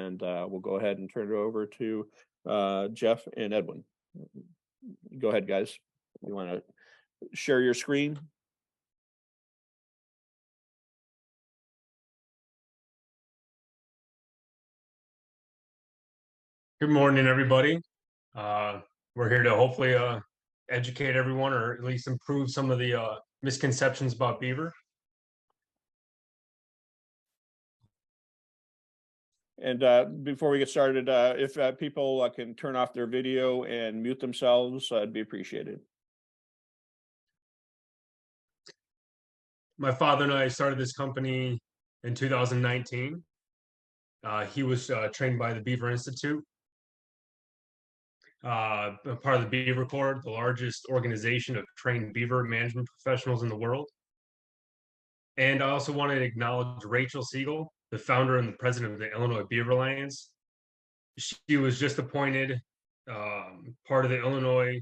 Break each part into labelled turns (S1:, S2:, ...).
S1: and we'll go ahead and turn it over to Jeff and Edwin. Go ahead, guys. You want to share your screen?
S2: Good morning, everybody. We're here to hopefully educate everyone, or at least improve some of the misconceptions about beaver.
S1: And before we get started, if people can turn off their video and mute themselves, it'd be appreciated.
S2: My father and I started this company in 2019. He was trained by the Beaver Institute, part of the Beaver Corps, the largest organization of trained beaver management professionals in the world. And I also wanted to acknowledge Rachel Siegel, the founder and the president of the Illinois Beaver Alliance. She was just appointed part of the Illinois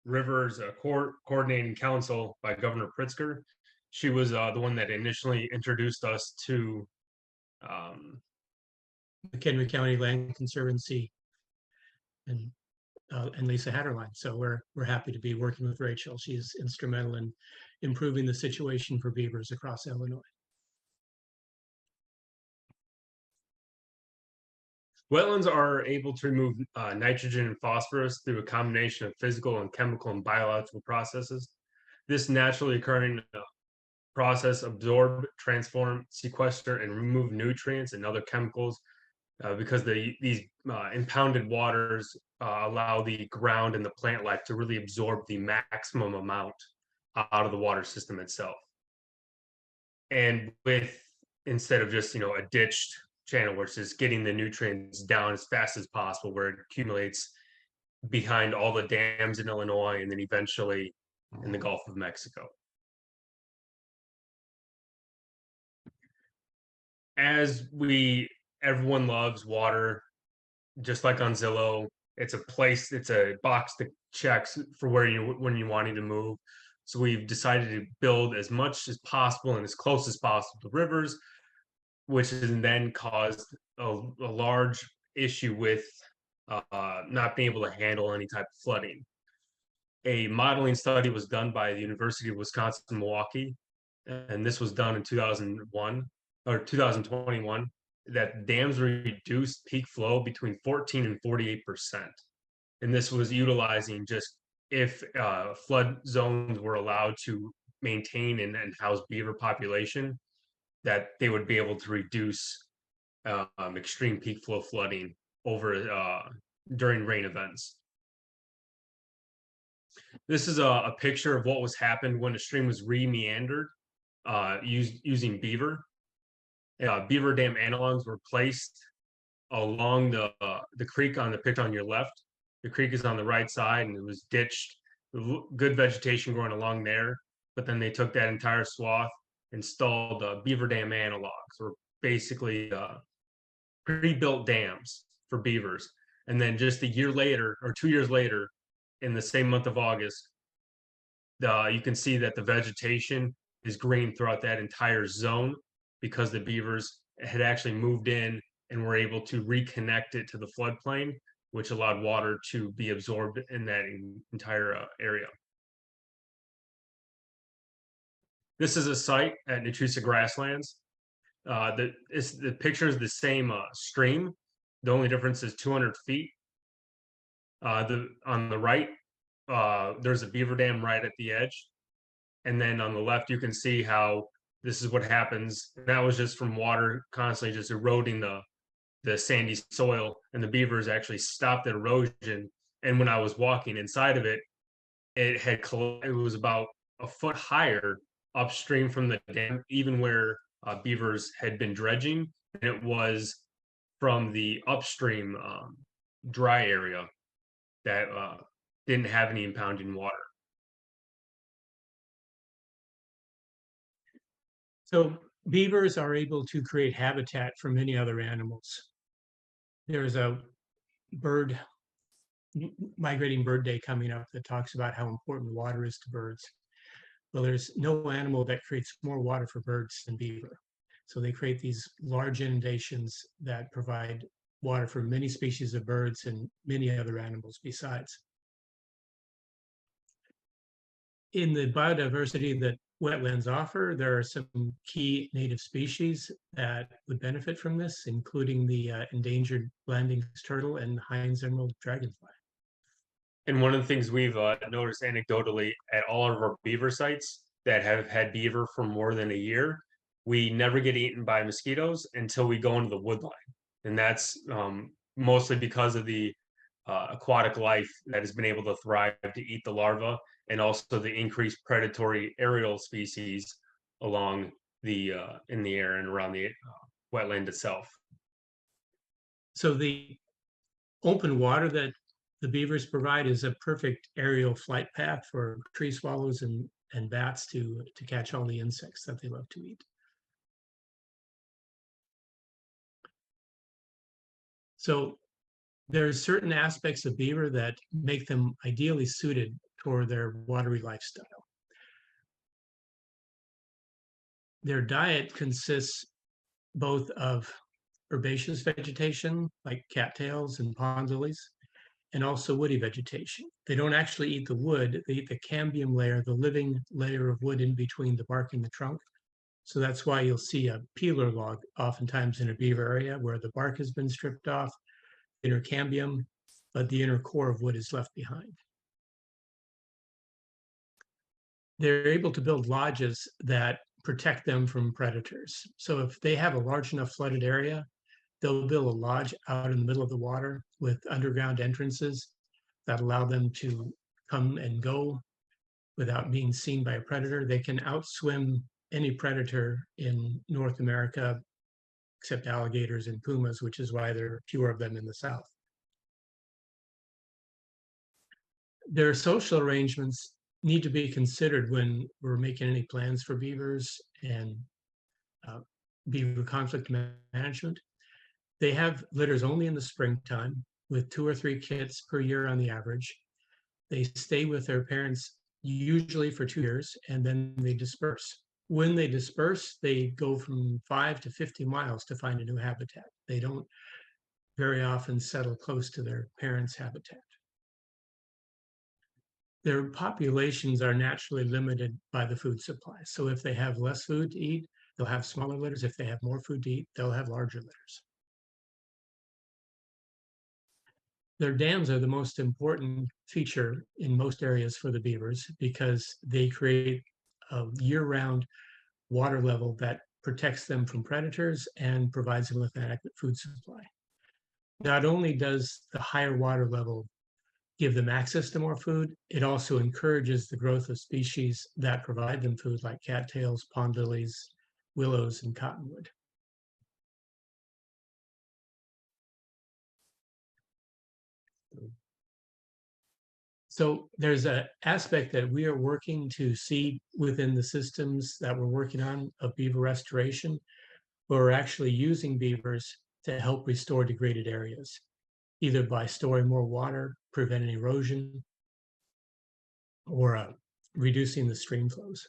S2: Rivers Coordinating Council by Governor Pritzker. She was the one that initially introduced us to
S3: McHenry County Land Conservancy and Lisa Hatterline. So we're happy to be working with Rachel. She's instrumental in improving the situation for beavers across Illinois.
S2: Wetlands are able to remove nitrogen and phosphorus through a combination of physical and chemical and biological processes. This naturally occurring process absorb, transform, sequester, and remove nutrients and other chemicals because these impounded waters allow the ground and the plant life to really absorb the maximum amount out of the water system itself. And instead of just a ditched channel where it's just getting the nutrients down as fast as possible, where it accumulates behind all the dams in Illinois and then eventually in the Gulf of Mexico. Everyone loves water, just like on Zillow. It's a box that checks for when you wanting to move. So we've decided to build as much as possible and as close as possible to rivers, which has then caused a large issue with not being able to handle any type of flooding. A modeling study was done by the University of Wisconsin-Milwaukee, and this was done in 2001 or 2021, that dams reduced peak flow between 14 and 48%. And this was utilizing just if flood zones were allowed to maintain and house beaver population, that they would be able to reduce extreme peak flow flooding over during rain events. This is a picture of what was happened when a stream was re-meandered using beaver. Beaver dam analogs were placed along the creek on the picture on your left. The creek is on the right side, and it was ditched. Good vegetation growing along there, but then they took that entire swath, installed beaver dam analogs, or basically pre-built dams for beavers. And then just a year later, or 2 years later, in the same month of August, you can see that the vegetation is green throughout that entire zone because the beavers had actually moved in and were able to reconnect it to the floodplain, which allowed water to be absorbed in that entire area. This is a site at Netrusa Grasslands. The picture is the same stream. The only difference is 200 feet. On the right, there's a beaver dam right at the edge. And then on the left, you can see how this is what happens. And that was just from water constantly just eroding the sandy soil, and the beavers actually stopped the erosion. And when I was walking inside of it, it was about a foot higher upstream from the dam, even where beavers had been dredging. And it was from the upstream dry area that didn't have any impounding water.
S3: So beavers are able to create habitat for many other animals. There's a migrating bird day coming up that talks about how important water is to birds. Well, there's no animal that creates more water for birds than beaver. So they create these large inundations that provide water for many species of birds and many other animals besides. In the biodiversity that wetlands offer, there are some key native species that would benefit from this, including the endangered Blanding's turtle and Hines emerald dragonfly.
S2: And one of the things we've noticed anecdotally at all of our beaver sites that have had beaver for more than a year, we never get eaten by mosquitoes until we go into the woodline. And that's mostly because of the aquatic life that has been able to thrive to eat the larva, and also the increased predatory aerial species along the in the air and around the wetland itself.
S3: So the open water that the beavers provide is a perfect aerial flight path for tree swallows and bats to catch all the insects that they love to eat. So there's certain aspects of beaver that make them ideally suited for their watery lifestyle. Their diet consists both of herbaceous vegetation like cattails and pond lilies, and also woody vegetation. They don't actually eat the wood, they eat the cambium layer, the living layer of wood in between the bark and the trunk. So that's why you'll see a peeler log oftentimes in a beaver area where the bark has been stripped off, inner cambium, but the inner core of wood is left behind. They're able to build lodges that protect them from predators. So if they have a large enough flooded area, they'll build a lodge out in the middle of the water with underground entrances that allow them to come and go without being seen by a predator. They can outswim any predator in North America, except alligators and pumas, which is why there are fewer of them in the South. Their social arrangements need to be considered when we're making any plans for beavers and beaver conflict management. They have litters only in the springtime with 2 or 3 kits per year on the average. They stay with their parents usually for 2 years, and then they disperse. When they disperse, they go from 5 to 50 miles to find a new habitat. They don't very often settle close to their parents' habitat. Their populations are naturally limited by the food supply. So if they have less food to eat, they'll have smaller litters. If they have more food to eat, they'll have larger litters. Their dams are the most important feature in most areas for the beavers because they create a year-round water level that protects them from predators and provides them with an adequate food supply. Not only does the higher water level give them access to more food, it also encourages the growth of species that provide them food like cattails, pond lilies, willows, and cottonwood. So there's an aspect that we are working to see within the systems that we're working on of beaver restoration, where we're actually using beavers to help restore degraded areas, either by storing more water, preventing erosion, or reducing the stream flows.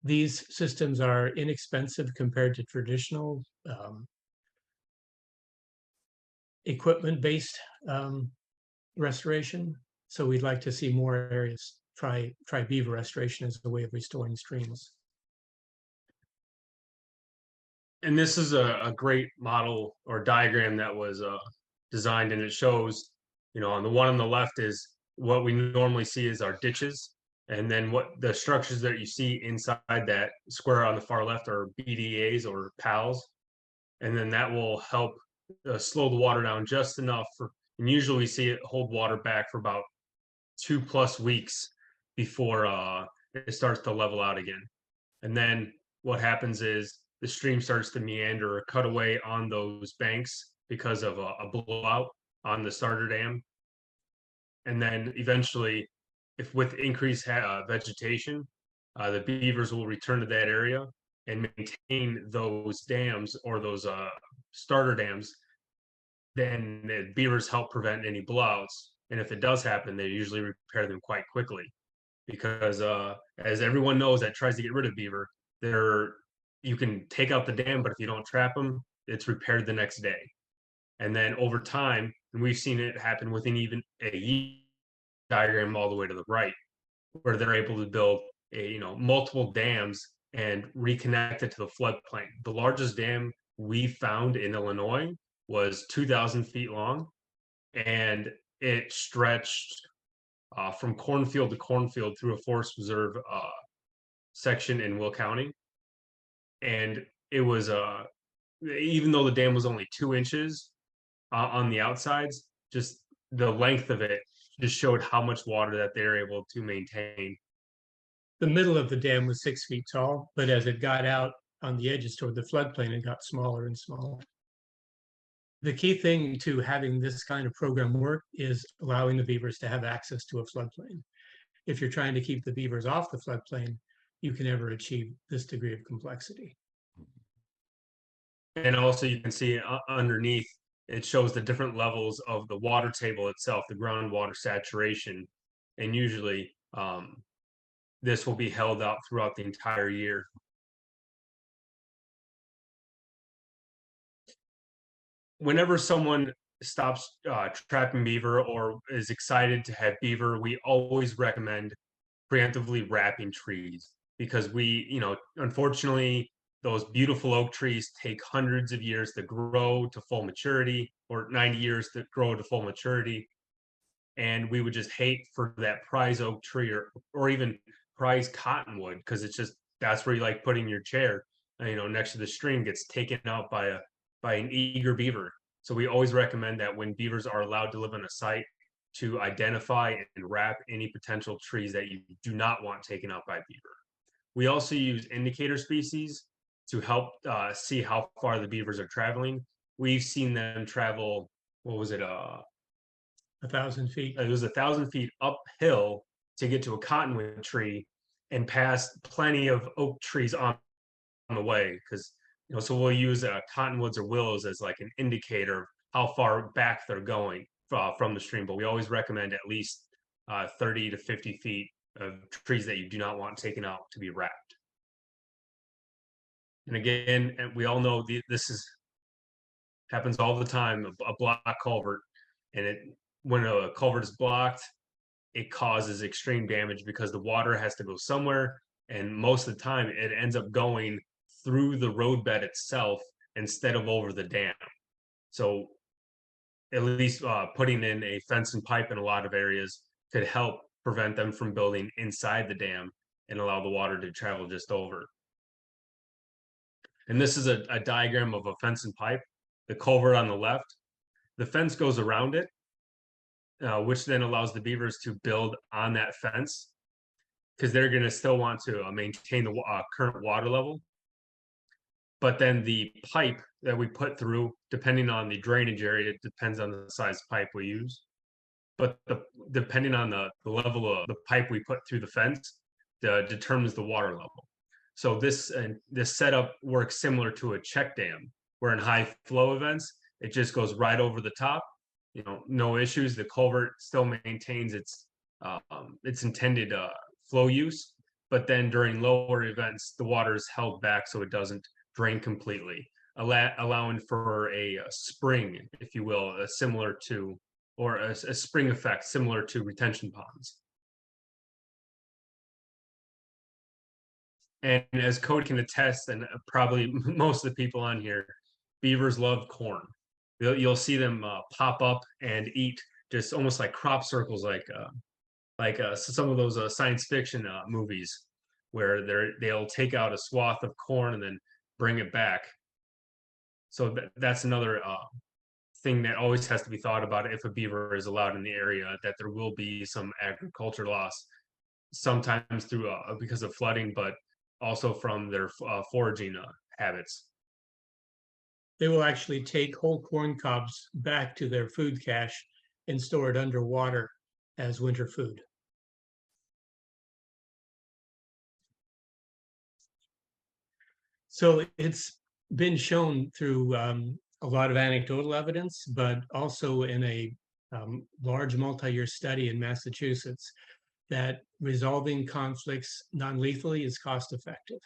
S3: These systems are inexpensive compared to traditional equipment-based restoration. So we'd like to see more areas try beaver restoration as a way of restoring streams.
S2: And this is a great model or diagram that was designed, and it shows, on the one on the left is what we normally see as our ditches, and then what the structures that you see inside that square on the far left are BDAs or PALs, and then that will help slow the water down just enough and usually we see it hold water back for about 2+ weeks before it starts to level out again. And then what happens is the stream starts to meander or cut away on those banks because of a blowout on the starter dam. And then eventually, if with increased vegetation, the beavers will return to that area and maintain those dams or those starter dams. Then the beavers help prevent any blowouts. And if it does happen, they usually repair them quite quickly. Because as everyone knows that tries to get rid of beaver, you can take out the dam, but if you don't trap them, it's repaired the next day. And then over time, and we've seen it happen within even a year, diagram all the way to the right, where they're able to build multiple dams and reconnect it to the floodplain. The largest dam we found in Illinois was 2,000 feet long, and it stretched from cornfield to cornfield through a forest reserve section in Will County. And it was even though the dam was only 2 inches on the outsides, just the length of it just showed how much water that they're able to maintain.
S3: The middle of the dam was 6 feet tall, but as it got out on the edges toward the floodplain, it got smaller and smaller. The key thing to having this kind of program work is allowing the beavers to have access to a floodplain. If you're trying to keep the beavers off the floodplain, you can never achieve this degree of complexity.
S2: And also you can see underneath, it shows the different levels of the water table itself, the groundwater saturation. And usually this will be held out throughout the entire year. Whenever someone stops trapping beaver or is excited to have beaver, we always recommend preemptively wrapping trees, because unfortunately, those beautiful oak trees take hundreds of years to grow to full maturity, or 90 years to grow to full maturity. And we would just hate for that prize oak tree or even prize cottonwood, because it's just, that's where you like putting your chair, next to the stream, gets taken out by an eager beaver. So we always recommend that when beavers are allowed to live on a site, to identify and wrap any potential trees that you do not want taken out by beaver. We also use indicator species to help see how far the beavers are traveling. We've seen them travel, what was it?
S3: 1,000 feet.
S2: It was 1,000 feet uphill to get to a cottonwood tree and past plenty of oak trees on the way. Because so we'll use cottonwoods or willows as like an indicator of how far back they're going from the stream. But we always recommend at least 30 to 50 feet of trees that you do not want taken out to be wrapped. And again, and we all know this happens all the time, a block culvert. And when a culvert is blocked, it causes extreme damage because the water has to go somewhere. And most of the time it ends up going through the roadbed itself instead of over the dam. So at least putting in a fence and pipe in a lot of areas could help prevent them from building inside the dam and allow the water to travel just over. And this is a diagram of a fence and pipe. The culvert on the left, the fence goes around it, which then allows the beavers to build on that fence, because they're going to still want to maintain the current water level. But then the pipe that we put through, depending on the drainage area, it depends on the size pipe we use. But depending on the level of the pipe we put through the fence, determines the water level. So this setup works similar to a check dam, where in high flow events, it just goes right over the top. No issues. The culvert still maintains its intended flow use, but then during lower events, the water is held back so it doesn't drain completely, allowing for a spring, if you will, similar to, or a spring effect similar to retention ponds. And as Cody can attest, and probably most of the people on here, beavers love corn. You'll see them pop up and eat just almost like crop circles, like some of those science fiction movies, where they'll take out a swath of corn and then bring it back. So that's another thing that always has to be thought about if a beaver is allowed in the area, that there will be some agriculture loss, sometimes through because of flooding, but also from their foraging habits.
S3: They will actually take whole corn cobs back to their food cache and store it underwater as winter food. So it's been shown through a lot of anecdotal evidence, but also in a large multi-year study in Massachusetts, that resolving conflicts non-lethally is cost-effective.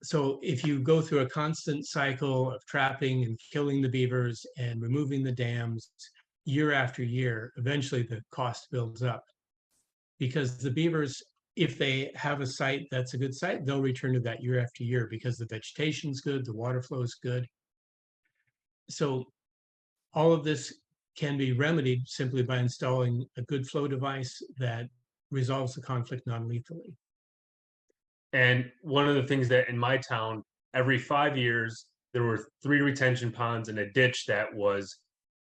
S3: So if you go through a constant cycle of trapping and killing the beavers and removing the dams year after year, eventually the cost builds up because the beavers, if they have a site that's a good site, they'll return to that year after year because the vegetation's good, the water flow is good. So all of this can be remedied simply by installing a good flow device that resolves the conflict non-lethally.
S2: And one of the things that in my town, every 5 years, there were 3 retention ponds and a ditch that was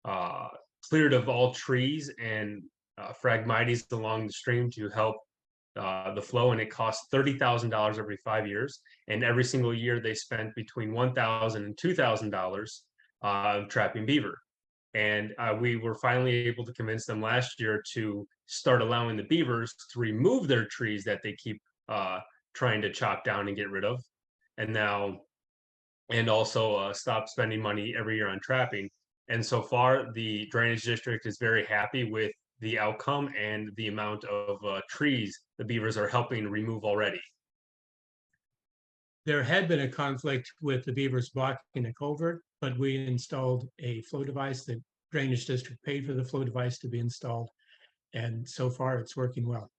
S2: uh, cleared of all trees and phragmites along the stream to help the flow. And it cost $30,000 every 5 years. And every single year, they spent between $1,000 and $2,000 trapping beaver. And we were finally able to convince them last year to start allowing the beavers to remove their trees that they keep trying to chop down and get rid of. And now, and also stop spending money every year on trapping. And so far, the drainage district is very happy with the outcome and the amount of trees the beavers are helping remove already.
S3: There had been a conflict with the beavers blocking a culvert, but we installed a flow device. The drainage district paid for the flow device to be installed. And so far it's working well.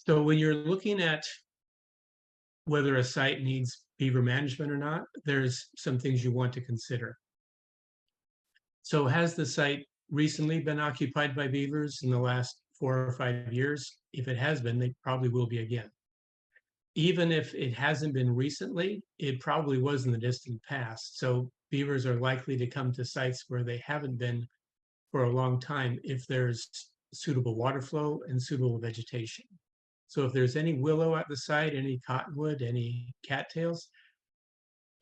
S3: So when you're looking at whether a site needs beaver management or not, there's some things you want to consider. So has the site recently been occupied by beavers in the last 4 or 5 years? If it has been, they probably will be again. Even if it hasn't been recently, it probably was in the distant past. So beavers are likely to come to sites where they haven't been for a long time if there's suitable water flow and suitable vegetation. So if there's any willow at the site, any cottonwood, any cattails,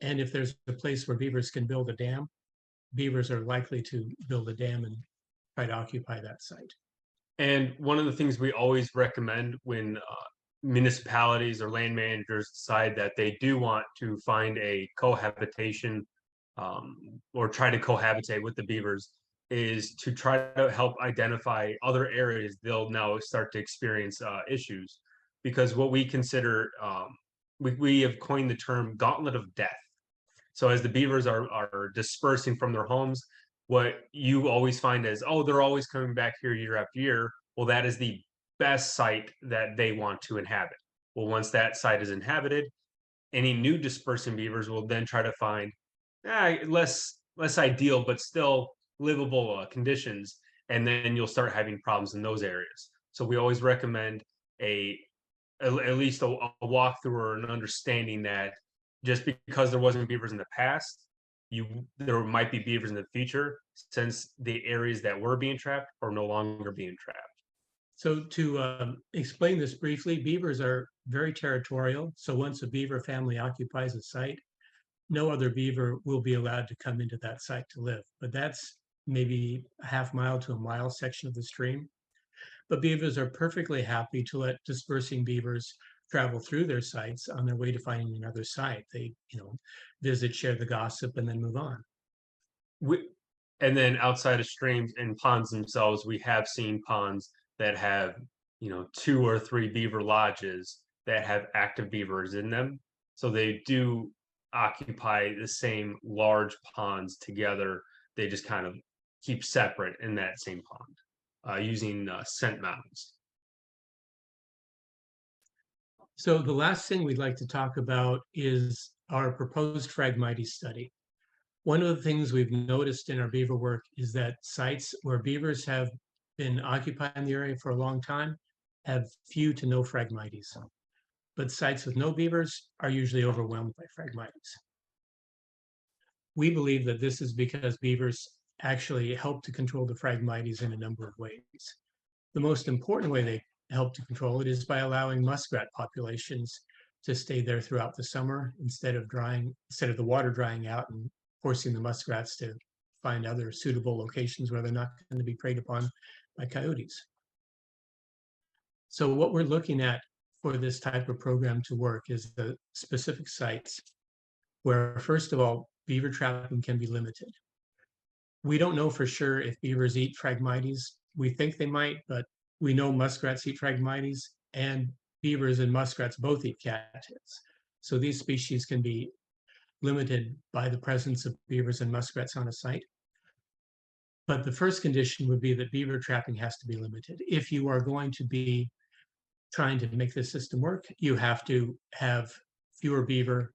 S3: and if there's a place where beavers can build a dam, beavers are likely to build a dam and try to occupy that site.
S2: And one of the things we always recommend when municipalities or land managers decide that they do want to find a cohabitation or try to cohabitate with the beavers is to try to help identify other areas they'll now start to experience issues. Because what we consider, we have coined the term gauntlet of death. So as the beavers are dispersing from their homes, what you always find is, oh, they're always coming back here year after year. Well, that is the best site that they want to inhabit. Well, once that site is inhabited, any new dispersing beavers will then try to find less ideal but still livable conditions, and then you'll start having problems in those areas. So we always recommend at least a walkthrough or an understanding that just because there wasn't beavers in the past, there might be beavers in the future, since the areas that were being trapped are no longer being trapped.
S3: So to explain this briefly, beavers are very territorial. So once a beaver family occupies a site, no other beaver will be allowed to come into that site to live. But that's maybe a half mile to a mile section of the stream. But beavers are perfectly happy to let dispersing beavers travel through their sites on their way to finding another site. They, visit, share the gossip, and then move on.
S2: And then outside of streams and ponds themselves, we have seen ponds that have, 2 or 3 beaver lodges that have active beavers in them. So they do occupy the same large ponds together. They just kind of keep separate in that same pond using scent mounds.
S3: So the last thing we'd like to talk about is our proposed Phragmites study. One of the things we've noticed in our beaver work is that sites where beavers have been occupying the area for a long time have few to no Phragmites. But sites with no beavers are usually overwhelmed by Phragmites. We believe that this is because beavers actually help to control the Phragmites in a number of ways. The most important way they help to control it is by allowing muskrat populations to stay there throughout the summer instead of the water drying out and forcing the muskrats to find other suitable locations where they're not going to be preyed upon by coyotes. So what we're looking at for this type of program to work is the specific sites where, first of all, beaver trapping can be limited. We don't know for sure if beavers eat Phragmites. We think they might, but we know muskrats eat Phragmites, and beavers and muskrats both eat cattails. So these species can be limited by the presence of beavers and muskrats on a site. But the first condition would be that beaver trapping has to be limited. If you are going to be trying to make this system work, you have to have fewer beaver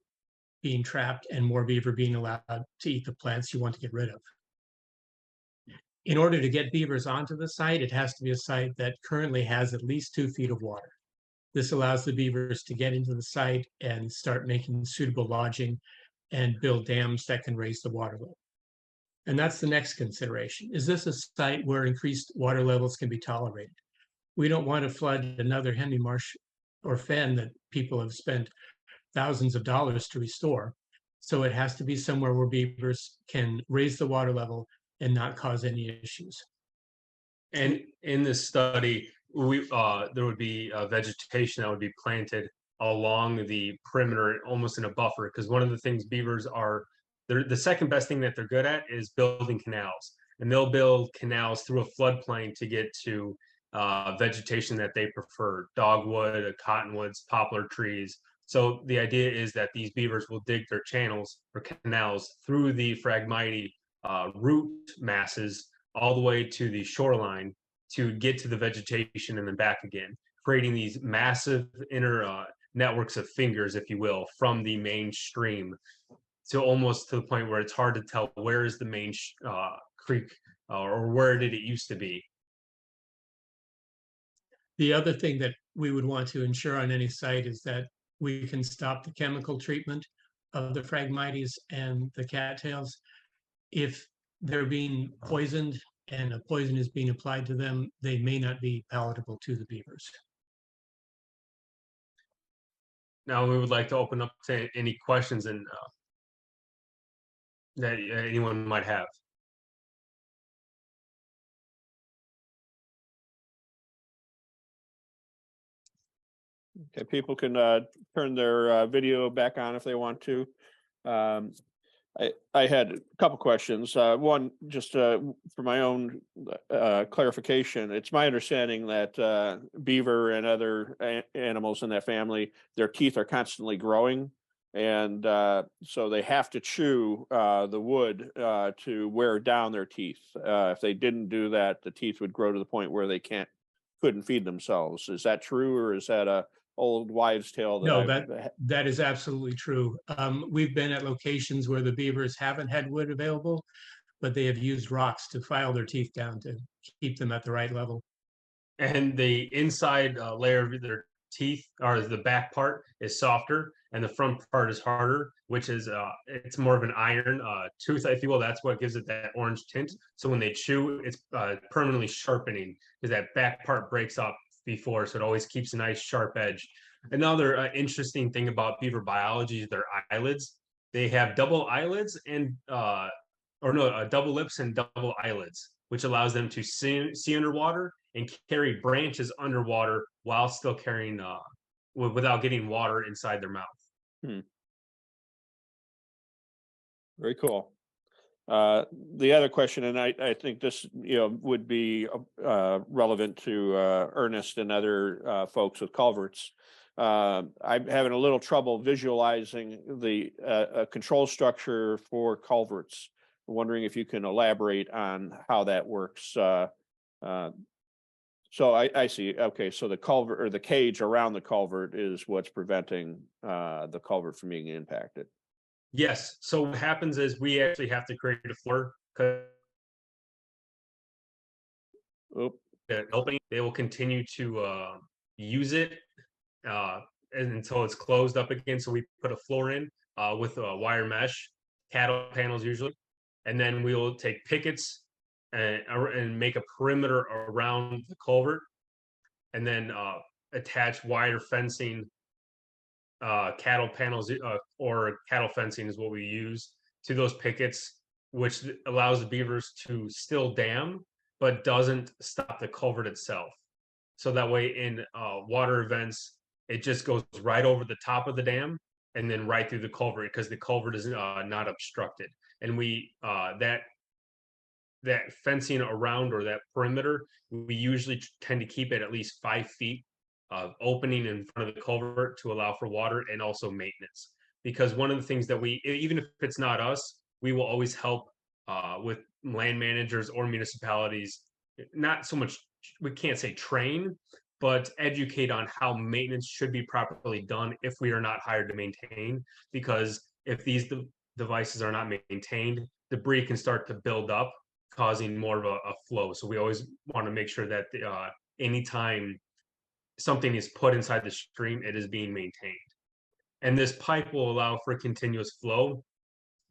S3: being trapped and more beaver being allowed to eat the plants you want to get rid of. In order to get beavers onto the site, it has to be a site that currently has at least 2 feet of water. This allows the beavers to get into the site and start making suitable lodging and build dams that can raise the water level. And that's the next consideration. Is this a site where increased water levels can be tolerated? We don't want to flood another Henry Marsh or fen that people have spent thousands of dollars to restore. So it has to be somewhere where beavers can raise the water level and not cause any issues.
S2: And in this study, there would be vegetation that would be planted along the perimeter, almost in a buffer, because one of the things beavers are, the second best thing that they're good at is building canals. And they'll build canals through a floodplain to get to vegetation that they prefer, dogwood, cottonwoods, poplar trees. So the idea is that these beavers will dig their channels or canals through the Phragmite root masses all the way to the shoreline to get to the vegetation and then back again, creating these massive inner networks of fingers, if you will, from the main stream to almost to the point where it's hard to tell where is the main creek or where did it used to be.
S3: The other thing that we would want to ensure on any site is that we can stop the chemical treatment of the Phragmites and the cattails. If they're being poisoned and a poison is being applied to them, they may not be palatable to the beavers.
S2: Now we would like to open up to any questions and that anyone might have.
S1: Okay, people can turn their video back on if they want to. I had a couple questions. One, just for my own clarification, it's my understanding that beaver and other animals in that family, their teeth are constantly growing. And so they have to chew the wood to wear down their teeth. If they didn't do that, the teeth would grow to the point where they couldn't feed themselves. Is that true, or is that a old wives' tale?
S3: No, that is absolutely true. We've been at locations where the beavers haven't had wood available, but they have used rocks to file their teeth down to keep them at the right level.
S2: And the inside layer of their teeth, or the back part, is softer, and the front part is harder, which is it's more of an iron tooth, if you will. That's what gives it that orange tint. So when they chew, it's permanently sharpening because that back part breaks up before, so it always keeps a nice sharp edge. Another interesting thing about beaver biology is their eyelids. They have double eyelids and double lips and double eyelids, which allows them to see underwater and carry branches underwater while still carrying without getting water inside their mouth.
S1: Very cool. The other question, and I think this would be relevant to Ernest and other folks with culverts. I'm having a little trouble visualizing the control structure for culverts. I'm wondering if you can elaborate on how that works. So I see. Okay, so the culvert or the cage around the culvert is what's preventing the culvert from being impacted.
S2: Yes. So what happens is we actually have to create a floor opening. They will continue to use it until it's closed up again. So we put a floor in with a wire mesh, cattle panels usually, and then we will take pickets and make a perimeter around the culvert, and then attach wire fencing. Cattle panels or cattle fencing is what we use to those pickets, which allows the beavers to still dam, but doesn't stop the culvert itself. So that way in water events, it just goes right over the top of the dam and then right through the culvert because the culvert is not obstructed. And we that fencing around or that perimeter, we usually tend to keep it at least 5 feet opening in front of the culvert to allow for water and also maintenance. Because one of the things that even if it's not us, we will always help with land managers or municipalities, not so much, we can't say train, but educate on how maintenance should be properly done if we are not hired to maintain. Because if these devices are not maintained, debris can start to build up, causing more of a flow. So we always want to make sure that anytime something is put inside the stream, it is being maintained. And this pipe will allow for continuous flow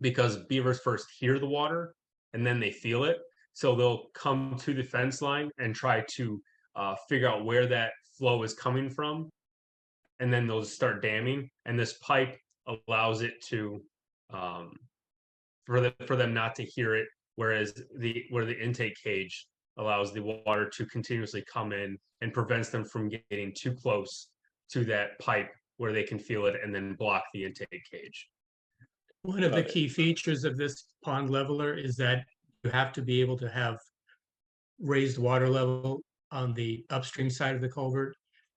S2: because beavers first hear the water and then they feel it. So they'll come to the fence line and try to figure out where that flow is coming from. And then they'll start damming. And this pipe allows it to, for them not to hear it. Whereas where the intake cage allows the water to continuously come in and prevents them from getting too close to that pipe where they can feel it and then block the intake cage.
S3: One of the key features of this pond leveler is that you have to be able to have raised water level on the upstream side of the culvert.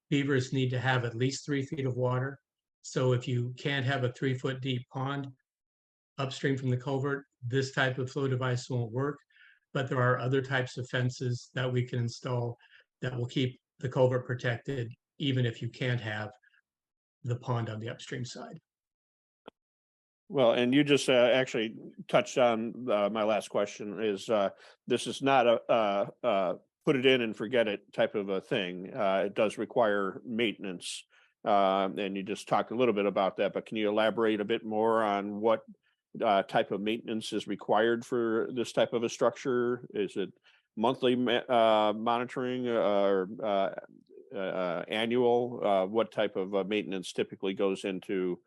S3: Beavers need to have at least 3 feet of water. So if you can't have a 3-foot deep pond upstream from the culvert, this type of flow device won't work. But there are other types of fences that we can install that will keep the culvert protected, even if you can't have the pond on the upstream side.
S1: Well, and you just actually touched on my last question is this is not a put it in and forget it type of a thing. It does require maintenance. And you just talked a little bit about that, but can you elaborate a bit more on what type of maintenance is required for this type of a structure? Is it monthly monitoring or annual? What type of maintenance typically goes into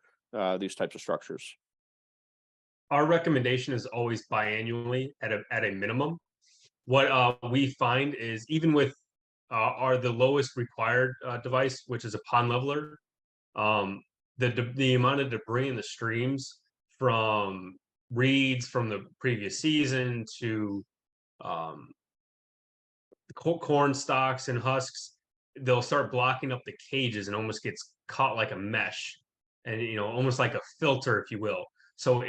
S1: these types of structures?
S2: Our recommendation is always biannually at a minimum. What we find is even with the lowest required device, which is a pond leveler, the amount of debris in the streams from reeds from the previous season to corn stalks and husks, they'll start blocking up the cages and almost gets caught like a mesh, and almost like a filter, if you will. So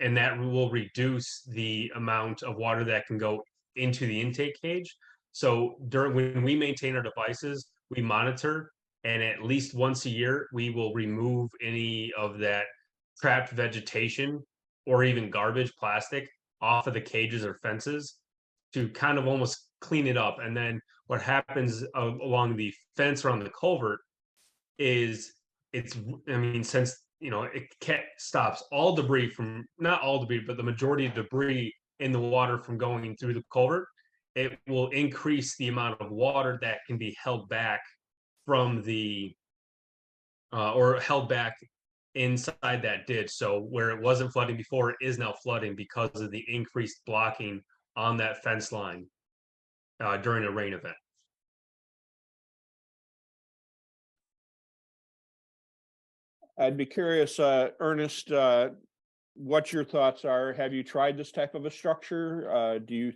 S2: and that will reduce the amount of water that can go into the intake cage. So when we maintain our devices, we monitor, and at least once a year, we will remove any of that trapped vegetation or even garbage plastic off of the cages or fences to kind of almost clean it up. And then what happens along the fence around the culvert is since it stops all debris from, not all debris, but the majority of debris in the water from going through the culvert, it will increase the amount of water that can be held back from or held back inside that ditch. So where it wasn't flooding before, it is now flooding because of the increased blocking on that fence line during a rain event.
S1: I'd be curious, Ernest, what your thoughts are. Have you tried this type of a structure? Do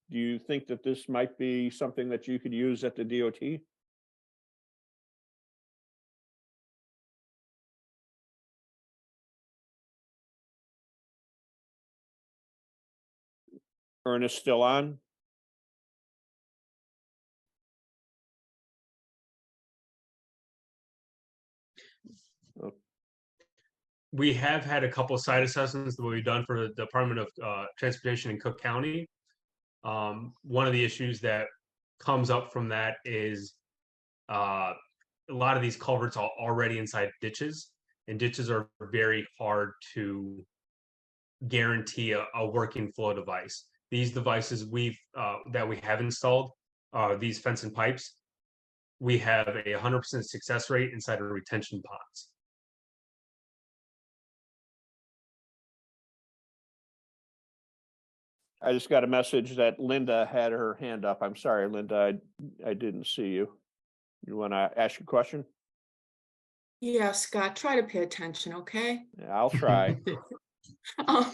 S1: you think that this might be something that you could use at the DOT? Ernest still on?
S2: We have had a couple of site assessments that we've done for the Department of Transportation in Cook County. One of the issues that comes up from that is a lot of these culverts are already inside ditches, and ditches are very hard to guarantee a working flow device. These devices that we have installed, these fence and pipes, we have a 100% success rate inside of retention ponds.
S1: I just got a message that Linda had her hand up. I'm sorry, Linda, I didn't see you. You want to ask a question?
S4: Yeah, Scott, try to pay attention, okay?
S1: Yeah, I'll try.
S4: Um,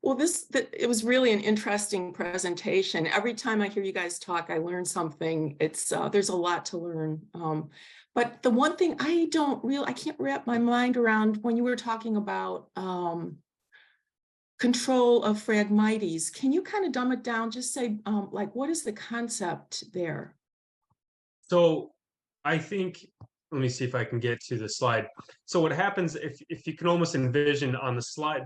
S4: Well, it was really an interesting presentation. Every time I hear you guys talk, I learn something. There's a lot to learn. But the one thing I can't wrap my mind around when you were talking about control of Phragmites. Can you kind of dumb it down? Just say, like, what is the concept there?
S2: So I think, let me see if I can get to the slide. So what happens, if you can almost envision on the slide,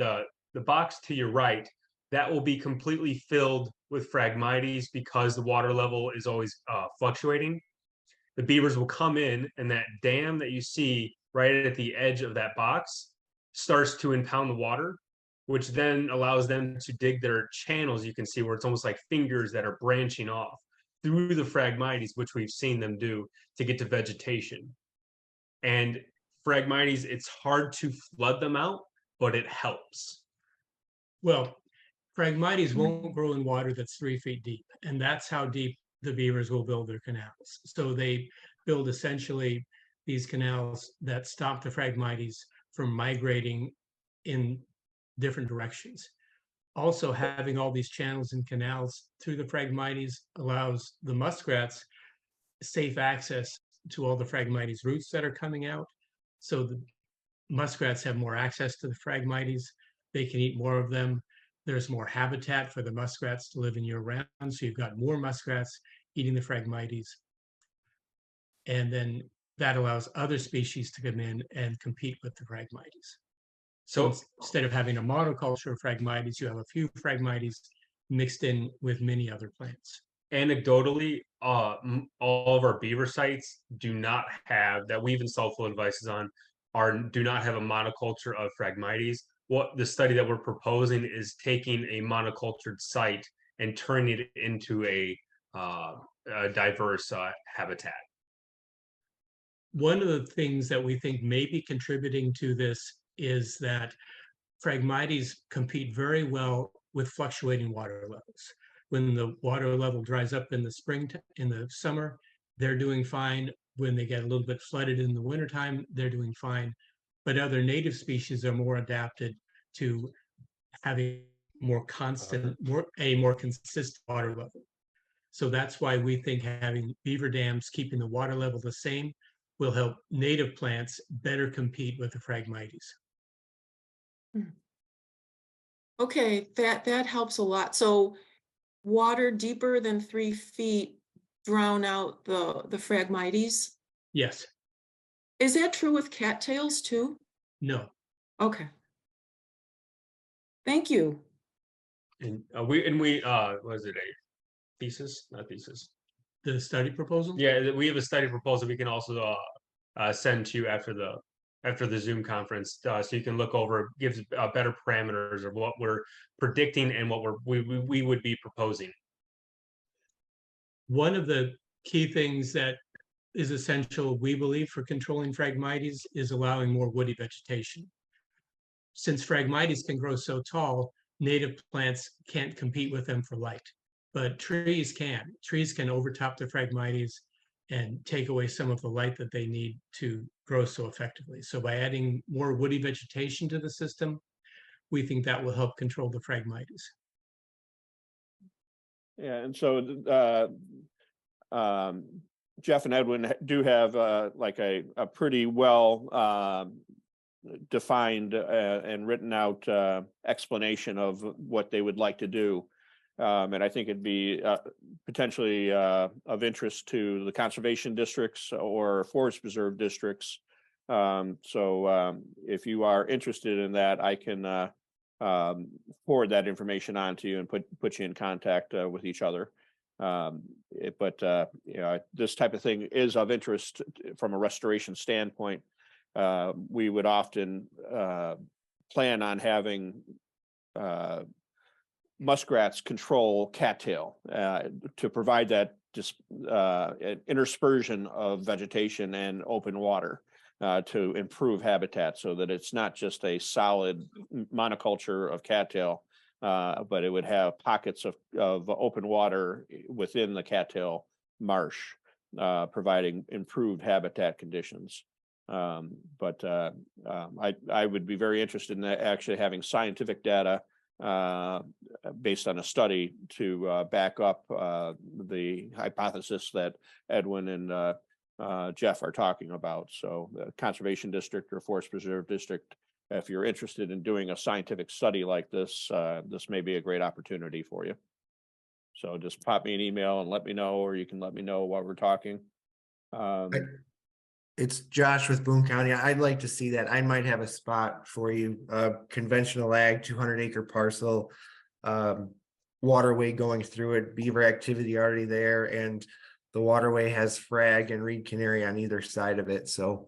S2: the box to your right, that will be completely filled with Phragmites because the water level is always fluctuating. The beavers will come in, and that dam that you see right at the edge of that box starts to impound the water, which then allows them to dig their channels. You can see where it's almost like fingers that are branching off through the Phragmites, which we've seen them do to get to vegetation. And Phragmites, it's hard to flood them out, but it helps.
S3: Well, Phragmites won't grow in water that's 3 feet deep, and that's how deep the beavers will build their canals. So they build essentially these canals that stop the Phragmites from migrating in different directions. Also, having all these channels and canals through the Phragmites allows the muskrats safe access to all the Phragmites roots that are coming out. So the muskrats have more access to the Phragmites. They can eat more of them. There's more habitat for the muskrats to live in year round. So you've got more muskrats eating the Phragmites. And then that allows other species to come in and compete with the Phragmites. So instead of having a monoculture of Phragmites, you have a few Phragmites mixed in with many other plants.
S2: Anecdotally, all of our beaver sites do not have, that we've installed flow devices on, do not have a monoculture of Phragmites. What the study that we're proposing is taking a monocultured site and turning it into a diverse habitat.
S3: One of the things that we think may be contributing to this is that Phragmites compete very well with fluctuating water levels. When the water level dries up in the spring, in the summer, they're doing fine. When they get a little bit flooded in the wintertime, they're doing fine. But other native species are more adapted to having more constant, a more consistent water level. So that's why we think having beaver dams keeping the water level the same will help native plants better compete with the Phragmites.
S4: Okay, that helps a lot. So water deeper than 3 feet drown out the Phragmites.
S3: Yes.
S4: Is that true with cattails too?
S3: No.
S4: Okay. Thank you.
S2: And we was it a thesis? Not thesis.
S3: The study proposal?
S2: Yeah, we have a study proposal we can also send to you after the Zoom conference, so you can look over. Gives better parameters of what we're predicting and what we would be proposing.
S3: One of the key things that is essential, we believe, for controlling Phragmites is allowing more woody vegetation. Since Phragmites can grow so tall, native plants can't compete with them for light, but trees can. Trees can overtop the Phragmites and take away some of the light that they need to grow so effectively. So by adding more woody vegetation to the system, we think that will help control the Phragmites.
S1: Yeah, and so Jeff and Edwin do have like a pretty well defined and written out explanation of what they would like to do. And I think it'd be potentially of interest to the conservation districts or forest preserve districts. So if you are interested in that, I can forward that information on to you and put you in contact with each other. But you know, this type of thing is of interest from a restoration standpoint. We would often plan on having muskrats control cattail to provide that interspersion of vegetation and open water to improve habitat, so that it's not just a solid monoculture of cattail, but it would have pockets of open water within the cattail marsh, providing improved habitat conditions. But I would be very interested in actually having scientific data based on a study to back up the hypothesis that Edwin and Jeff are talking about. So the conservation district or forest preserve district, if you're interested in doing a scientific study like this, this may be a great opportunity for you. So just pop me an email and let me know, or you can let me know while we're talking.
S5: It's Josh with Boone County. I'd like to see that. I might have a spot for you. Conventional ag, 200-acre parcel, waterway going through it, beaver activity already there, and the waterway has frag and reed canary on either side of it. So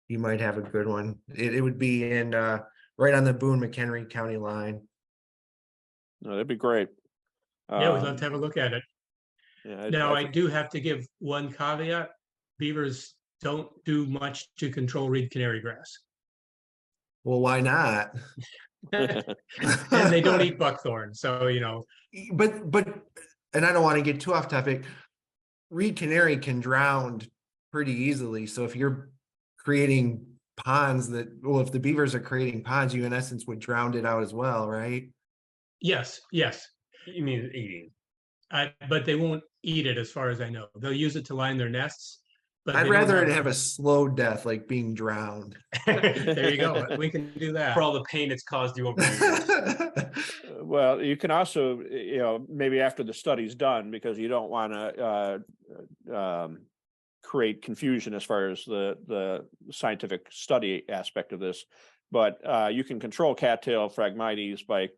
S5: you might have a good one. It would be in right on the Boone McHenry County line.
S1: No, that'd be great.
S3: Yeah, we'd love to have a look at it.
S1: Yeah,
S3: Now, I do have to give one caveat. Beavers don't do much to control reed canary grass.
S5: Well, why not?
S3: And they don't eat buckthorn. So, you know.
S5: But, and I don't want to get too off topic. Reed canary can drown pretty easily. So if you're creating ponds well, if the beavers are creating ponds, you in essence would drown it out as well, right?
S3: Yes, yes.
S2: You mean eating?
S3: But they won't eat it as far as I know. They'll use it to line their nests. But
S5: I'd
S3: they don't
S5: rather it have a slow death, like being drowned.
S3: There you go. We can do that.
S2: For all the pain it's caused you over the years.
S1: Well, you can also, you know, maybe after the study's done, because you don't want to create confusion as far as the scientific study aspect of this, but you can control cattail phragmites by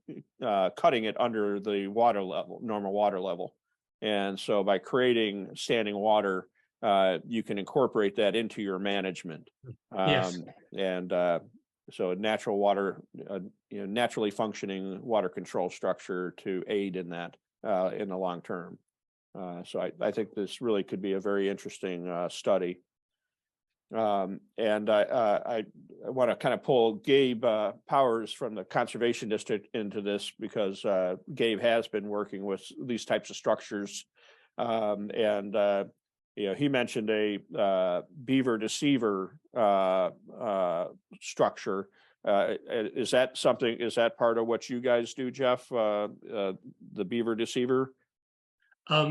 S1: cutting it under the water level, normal water level. And so by creating standing water, you can incorporate that into your management.
S3: Yes.
S1: And so natural water, you know, naturally functioning water control structure to aid in that in the long term. So I think this really could be a very interesting study. And I want to kind of pull Gabe Powers from the Conservation District into this, because Gabe has been working with these types of structures. You know, he mentioned a beaver deceiver structure. Is that part of what you guys do, Jeff? The beaver deceiver?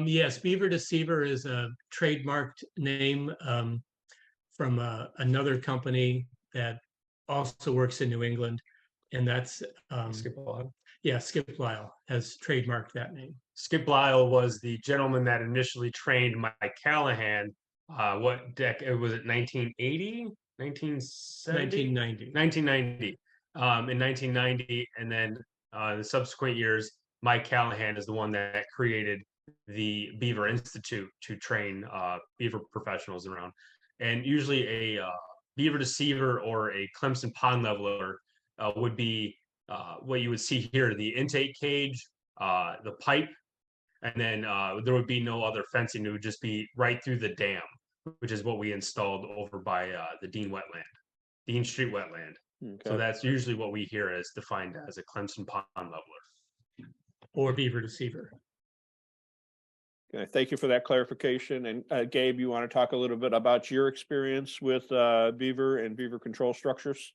S3: Yes, beaver deceiver is a trademarked name from another company that also works in New England, and that's
S2: Skip Lyle.
S3: Yeah, Skip Lyle has trademarked that name.
S2: Skip Lyle was the gentleman that initially trained Mike Callahan. What decade was it? 1980, 1970?
S3: 1990.
S2: 1990. In 1990, and then the subsequent years, Mike Callahan is the one that created the Beaver Institute to train beaver professionals around. And usually a beaver deceiver or a Clemson pond leveler would be what you would see here: the intake cage, the pipe, and then there would be no other fencing. It would just be right through the dam, which is what we installed over by the Dean Street wetland.
S1: Okay.
S2: So that's usually what we hear as defined as a Clemson pond leveler.
S3: Or beaver deceiver.
S1: Okay, thank you for that clarification. And Gabe, you want to talk a little bit about your experience with beaver and beaver control structures?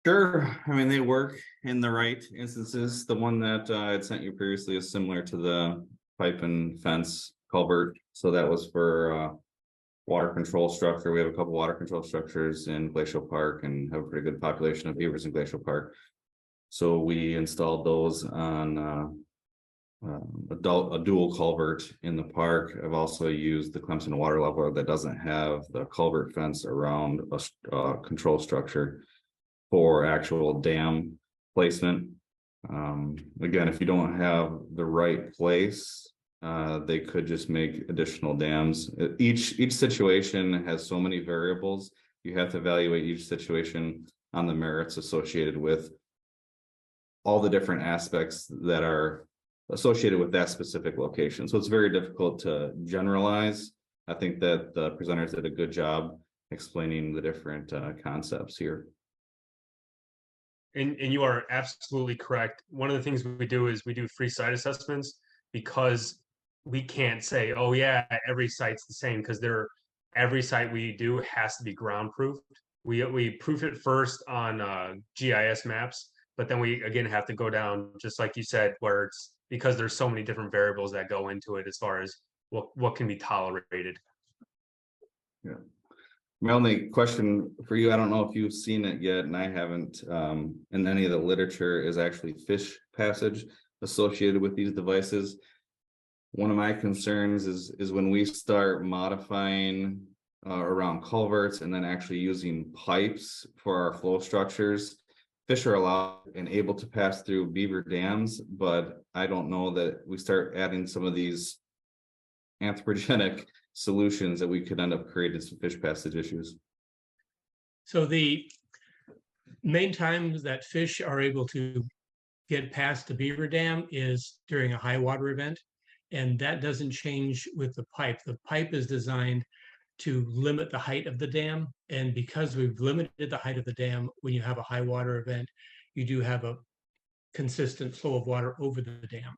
S6: Sure. I mean, they work in the right instances. The one that I had sent you previously is similar to the pipe and fence culvert. So that was for water control structure. We have a couple water control structures in Glacial Park and have a pretty good population of beavers in Glacial Park. So we installed those on a dual culvert in the park. I've also used the Clemson water leveler that doesn't have the culvert fence around a control structure for actual dam placement. Again, if you don't have the right place, they could just make additional dams. Each situation has so many variables. You have to evaluate each situation on the merits associated with all the different aspects that are associated with that specific location. So it's very difficult to generalize. I think that the presenters did a good job explaining the different concepts here.
S2: And you are absolutely correct. One of the things we do is we do free site assessments, because we can't say, oh yeah, every site's the same, because every site we do has to be ground proofed. We proof it first on GIS maps, But then we again have to go down, just like you said, where it's because there's so many different variables that go into it as far as what can be tolerated.
S6: Yeah. My only question for you, I don't know if you've seen it yet, and I haven't, in any of the literature, is actually fish passage associated with these devices. One of my concerns is when we start modifying around culverts and then actually using pipes for our flow structures. Fish are allowed and able to pass through beaver dams, but I don't know that we start adding some of these anthropogenic solutions that we could end up creating some fish passage issues.
S3: So the main times that fish are able to get past the beaver dam is during a high water event. And that doesn't change with the pipe. The pipe is designed to limit the height of the dam. And because we've limited the height of the dam, when you have a high water event, you do have a consistent flow of water over the dam.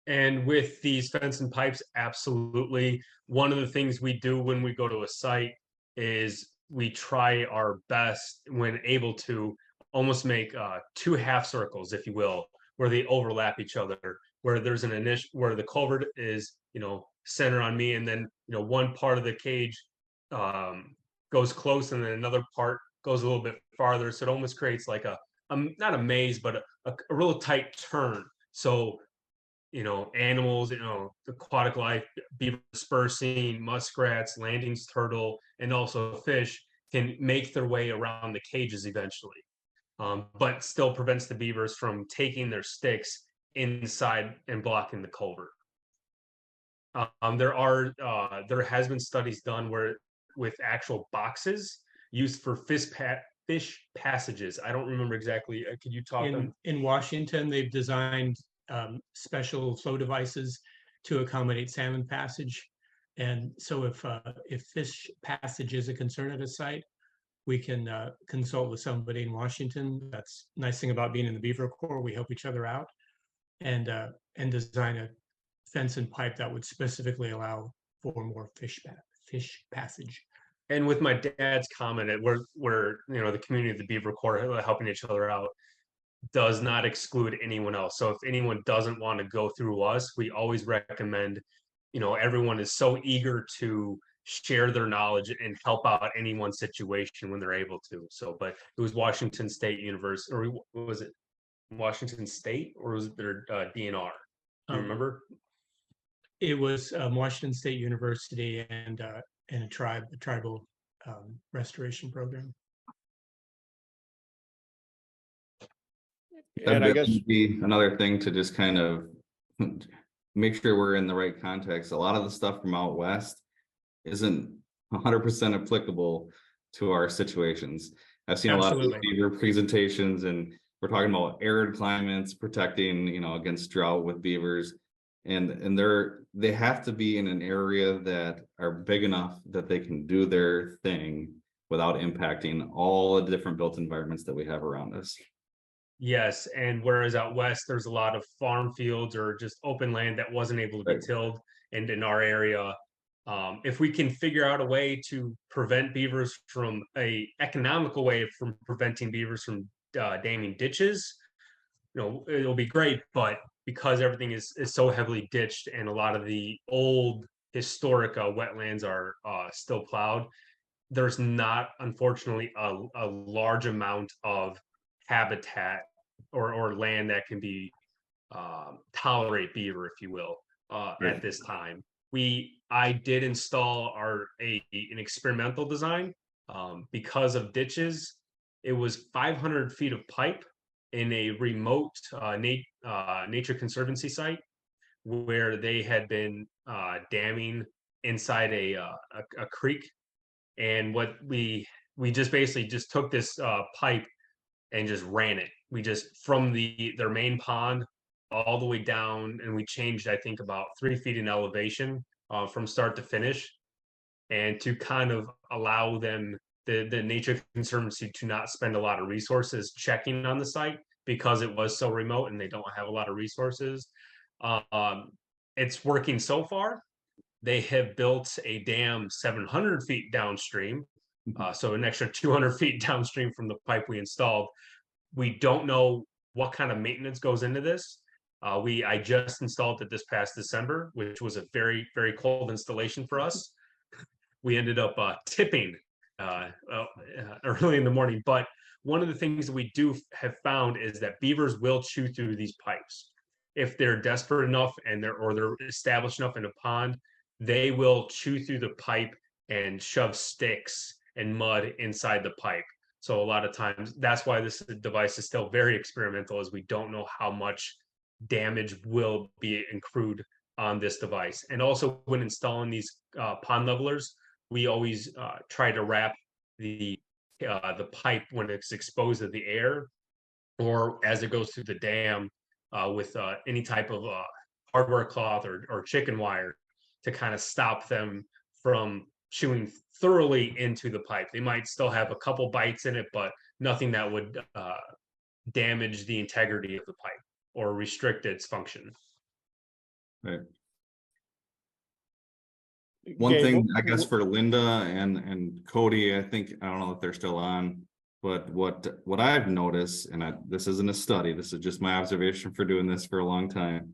S2: And with these fence and pipes, absolutely. One of the things we do when we go to a site is we try our best when able to almost make 2 half circles, if you will, where they overlap each other, where there's an initial, where the culvert is, center on me, and then, one part of the cage goes close and then another part goes a little bit farther. So it almost creates like a not a maze, but a real tight turn. So, animals, aquatic life, beaver dispersing, muskrats, landings, turtle, and also fish can make their way around the cages eventually. But still prevents the beavers from taking their sticks inside and blocking the culvert. There has been studies done where with actual boxes used for fish passages. I don't remember exactly. Could you talk on?
S3: In Washington, they've designed special flow devices to accommodate salmon passage. And so if fish passage is a concern at a site, we can consult with somebody in Washington. That's the nice thing about being in the Beaver Corps. We help each other out and design a fence and pipe that would specifically allow for more fish passage.
S2: And with my dad's comment, we're the community of the Beaver Corps helping each other out does not exclude anyone else. So if anyone doesn't want to go through us, we always recommend, everyone is so eager to share their knowledge and help out anyone's situation when they're able to. So, but it was Washington State University, or was it Washington State, or was it their DNR? Do you remember?
S3: It was Washington State University and a tribal restoration program.
S1: And I guess
S6: be another thing to just kind of make sure we're in the right context. A lot of the stuff from out west isn't 100% applicable to our situations. I've seen
S3: Absolutely.
S6: a lot of beaver presentations, and we're talking about arid climates, protecting, against drought with beavers, and they have to be in an area that are big enough that they can do their thing without impacting all the different built environments that we have around us.
S2: Yes, and whereas out west, there's a lot of farm fields or just open land that wasn't able to be
S6: Right.
S2: tilled, and in our area, if we can figure out a way to prevent beavers from economical way from preventing beavers from damming ditches, it'll be great. But because everything is so heavily ditched and a lot of the old historic wetlands are still plowed, there's not, unfortunately, a large amount of habitat or land that can be tolerate beaver, if you will, at this time. I did install an experimental design because of ditches. It was 500 feet of pipe in a remote nature conservancy site where they had been damming inside a creek. And what we just basically just took this pipe and just ran it. We just from their main pond all the way down, and we changed, I think, about 3 feet in elevation from start to finish, and to kind of allow them, the Nature Conservancy, to not spend a lot of resources checking on the site because it was so remote and they don't have a lot of resources. It's working so far. They have built a dam 700 feet downstream, so an extra 200 feet downstream from the pipe we installed. We don't know what kind of maintenance goes into this. I just installed it this past December, which was a very, very cold installation for us. We ended up tipping early in the morning. But one of the things that we do have found is that beavers will chew through these pipes. If they're desperate enough and they're established enough in a pond, they will chew through the pipe and shove sticks and mud inside the pipe. So a lot of times that's why this device is still very experimental, is we don't know how much damage will be accrued on this device. And also when installing these pond levelers, we always try to wrap the pipe when it's exposed to the air or as it goes through the dam with any type of hardware cloth or chicken wire to kind of stop them from chewing thoroughly into the pipe. They might still have a couple bites in it, but nothing that would damage the integrity of the pipe or restrict its function.
S6: Right. One
S1: Gabe,
S6: thing, I guess, for Linda and Cody, I don't know if they're still on, but what I've noticed, and this isn't a study, this is just my observation for doing this for a long time,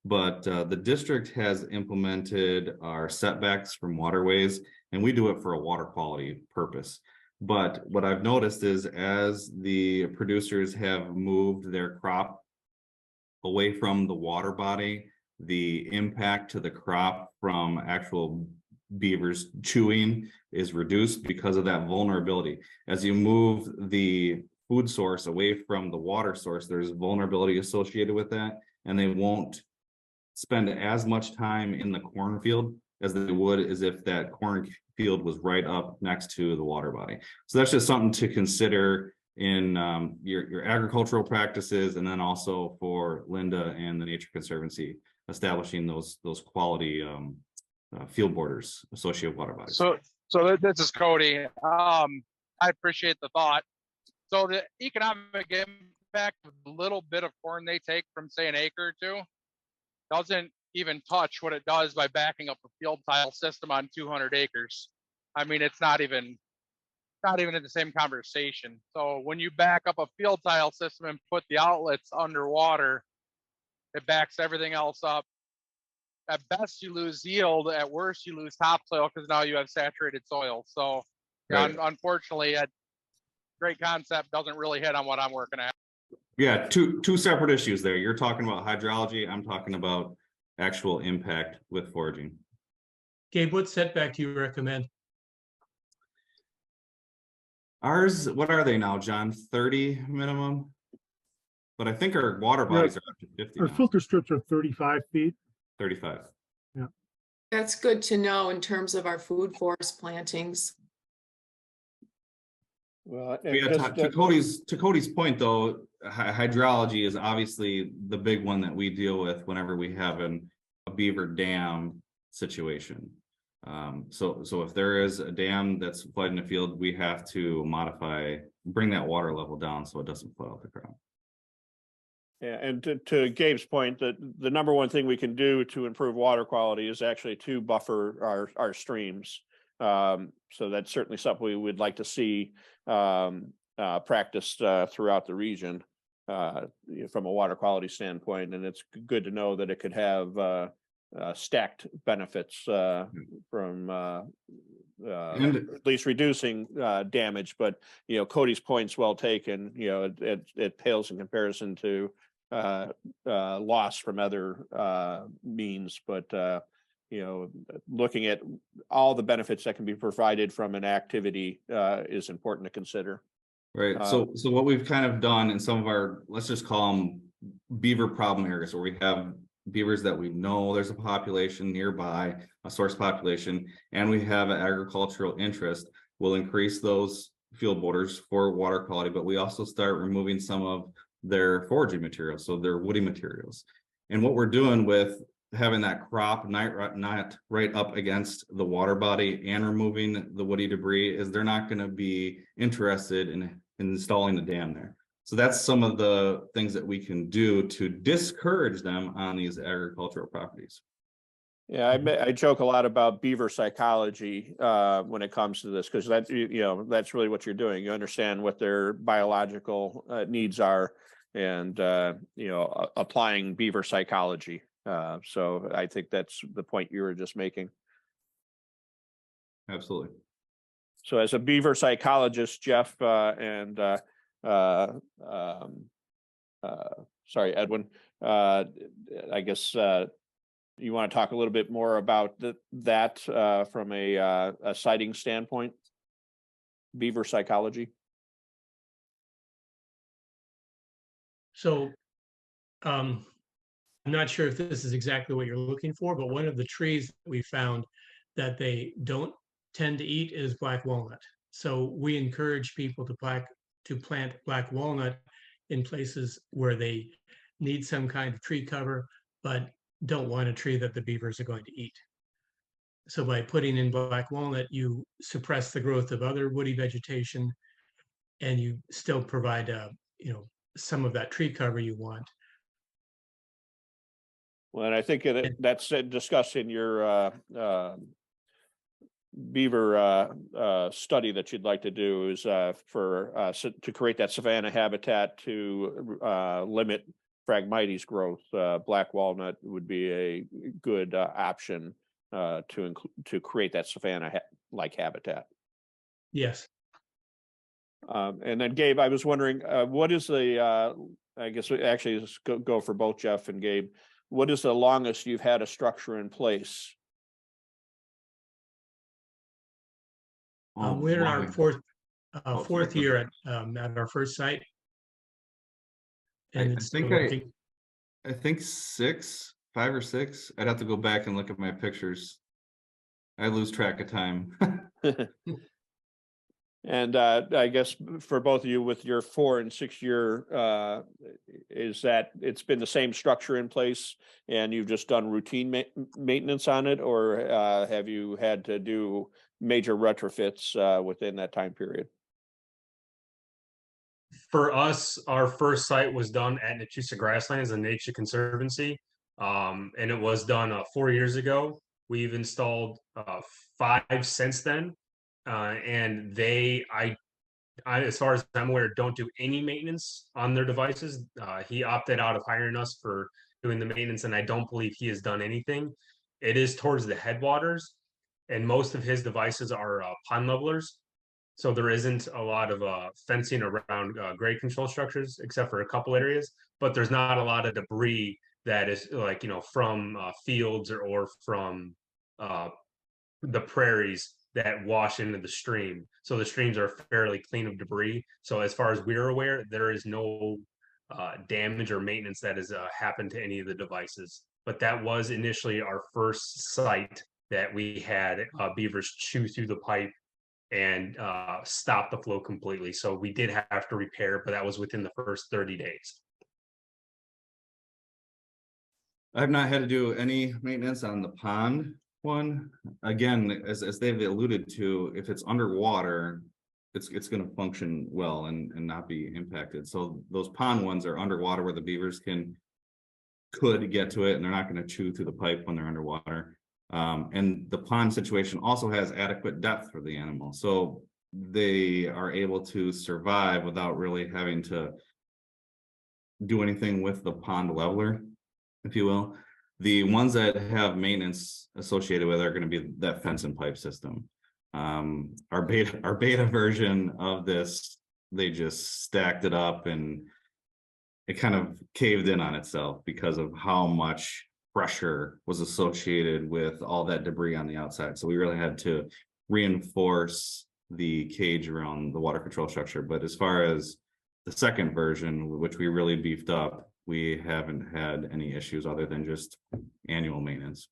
S6: but the district has implemented our setbacks from waterways, and we do it for a water quality purpose. But what I've noticed is as the producers have moved their crop away from the water body, the impact to the crop from actual beavers chewing is reduced because of that vulnerability. As you move the food source away from the water source, there's vulnerability associated with that, and they won't spend as much time in the cornfield as they would as if that cornfield was right up next to the water body. So that's just something to consider in your agricultural practices, and then also for Linda and the Nature Conservancy establishing those quality field borders associated with water bodies.
S7: So this is Cody. I appreciate the thought. So the economic impact of the little bit of corn they take from, say, an acre or two doesn't even touch what it does by backing up a field tile system on 200 acres. I mean, it's not even in the same conversation. So when you back up a field tile system and put the outlets underwater, it backs everything else up. At best, you lose yield. At worst, you lose topsoil because now you have saturated soil. So
S6: Right.
S7: Unfortunately, a great concept doesn't really hit on what I'm working at.
S6: Yeah, two separate issues there. You're talking about hydrology. I'm talking about actual impact with foraging.
S3: Gabe, what setback do you recommend?
S6: Ours, what are they now, John? 30 minimum? But I think our water bodies are up to 50
S8: Our
S6: now.
S8: filter strips are 35 feet.
S6: 35.
S4: That's good to know in terms of our food forest plantings.
S1: Well,
S6: Yeah, to Cody's point though, hydrology is obviously the big one that we deal with whenever we have a beaver dam situation. So if there is a dam that's flooding the field, we have to bring that water level down so it doesn't flood out the crop.
S1: Yeah, and to Gabe's point, that the number one thing we can do to improve water quality is actually to buffer our streams. So that's certainly something we would like to see practiced throughout the region from a water quality standpoint. And it's good to know that it could have stacked benefits from at least reducing damage. But Cody's point's well taken. It pales in comparison to loss from other means, but looking at all the benefits that can be provided from an activity is important to consider.
S6: Right. So what we've kind of done in some of our, let's just call them beaver problem areas, where we have beavers that we know there's a population nearby, a source population, and we have an agricultural interest, we'll increase those field borders for water quality, but we also start removing some of their foraging materials, so their woody materials. And what we're doing with having that crop not right up against the water body and removing the woody debris is they're not going to be interested in installing the dam there. So that's some of the things that we can do to discourage them on these agricultural properties.
S1: Yeah, I joke a lot about beaver psychology when it comes to this, because that's really what you're doing. You understand what their biological needs are, and applying beaver psychology. So I think that's the point you were just making.
S6: Absolutely.
S1: So as a beaver psychologist, Jeff sorry, Edwin, I guess you want to talk a little bit more about that from a sighting standpoint, beaver psychology.
S3: So I'm not sure if this is exactly what you're looking for, but one of the trees that we found that they don't tend to eat is black walnut. So we encourage people to plant black walnut in places where they need some kind of tree cover, but don't want a tree that the beavers are going to eat. So by putting in black walnut, you suppress the growth of other woody vegetation, and you still provide, some of that tree cover you want.
S1: Well, and I think that's discussed in your beaver study that you'd like to do is to create that savanna habitat to limit Phragmites growth. Black walnut would be a good option to create that savanna like habitat.
S3: Yes.
S1: And then Gabe, I was wondering, what is the I guess actually let's go for both Jeff and Gabe. What is the longest you've had a structure in place?
S3: We're in our fourth
S6: sorry.
S3: year at our first site, and
S6: I think 5 or 6. I'd have to go back and look at my pictures. I lose track of time.
S1: And I guess for both of you, with your 4 and 6 year, is that it's been the same structure in place and you've just done routine maintenance on it, or have you had to do major retrofits within that time period?
S2: For us, our first site was done at Nachusa Grasslands, a nature conservancy, and it was done 4 years ago. We've installed 5 since then. And as far as I'm aware, don't do any maintenance on their devices. He opted out of hiring us for doing the maintenance, and I don't believe he has done anything. It is towards the headwaters, and most of his devices are pond levelers. So there isn't a lot of fencing around grade control structures, except for a couple areas, but there's not a lot of debris that is from fields or from the prairies that wash into the stream. So the streams are fairly clean of debris. So as far as we're aware, there is no damage or maintenance that has happened to any of the devices. But that was initially our first site that we had beavers chew through the pipe and stop the flow completely. So we did have to repair, but that was within the first 30 days.
S6: I've not had to do any maintenance on the pond one. Again, as they've alluded to, if it's underwater, it's going to function well and not be impacted. So those pond ones are underwater where the beavers could get to it, and they're not going to chew through the pipe when they're underwater. And the pond situation also has adequate depth for the animal, so they are able to survive without really having to do anything with the pond leveler, if you will. The ones that have maintenance associated with are going to be that fence and pipe system. Our beta version of this, they just stacked it up and it kind of caved in on itself because of how much pressure was associated with all that debris on the outside. So we really had to reinforce the cage around the water control structure. But as far as the second version, which we really beefed up, we haven't had any issues other than just annual maintenance.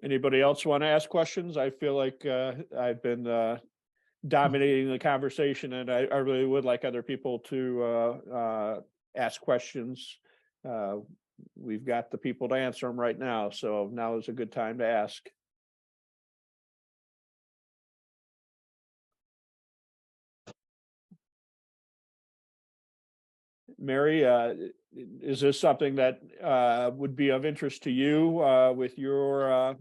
S1: Anybody else want to ask questions? I feel like I've been dominating the conversation, and I really would like other people to ask questions. We've got the people to answer them right now, so now is a good time to ask. Mary, is this something that would be of interest to you with your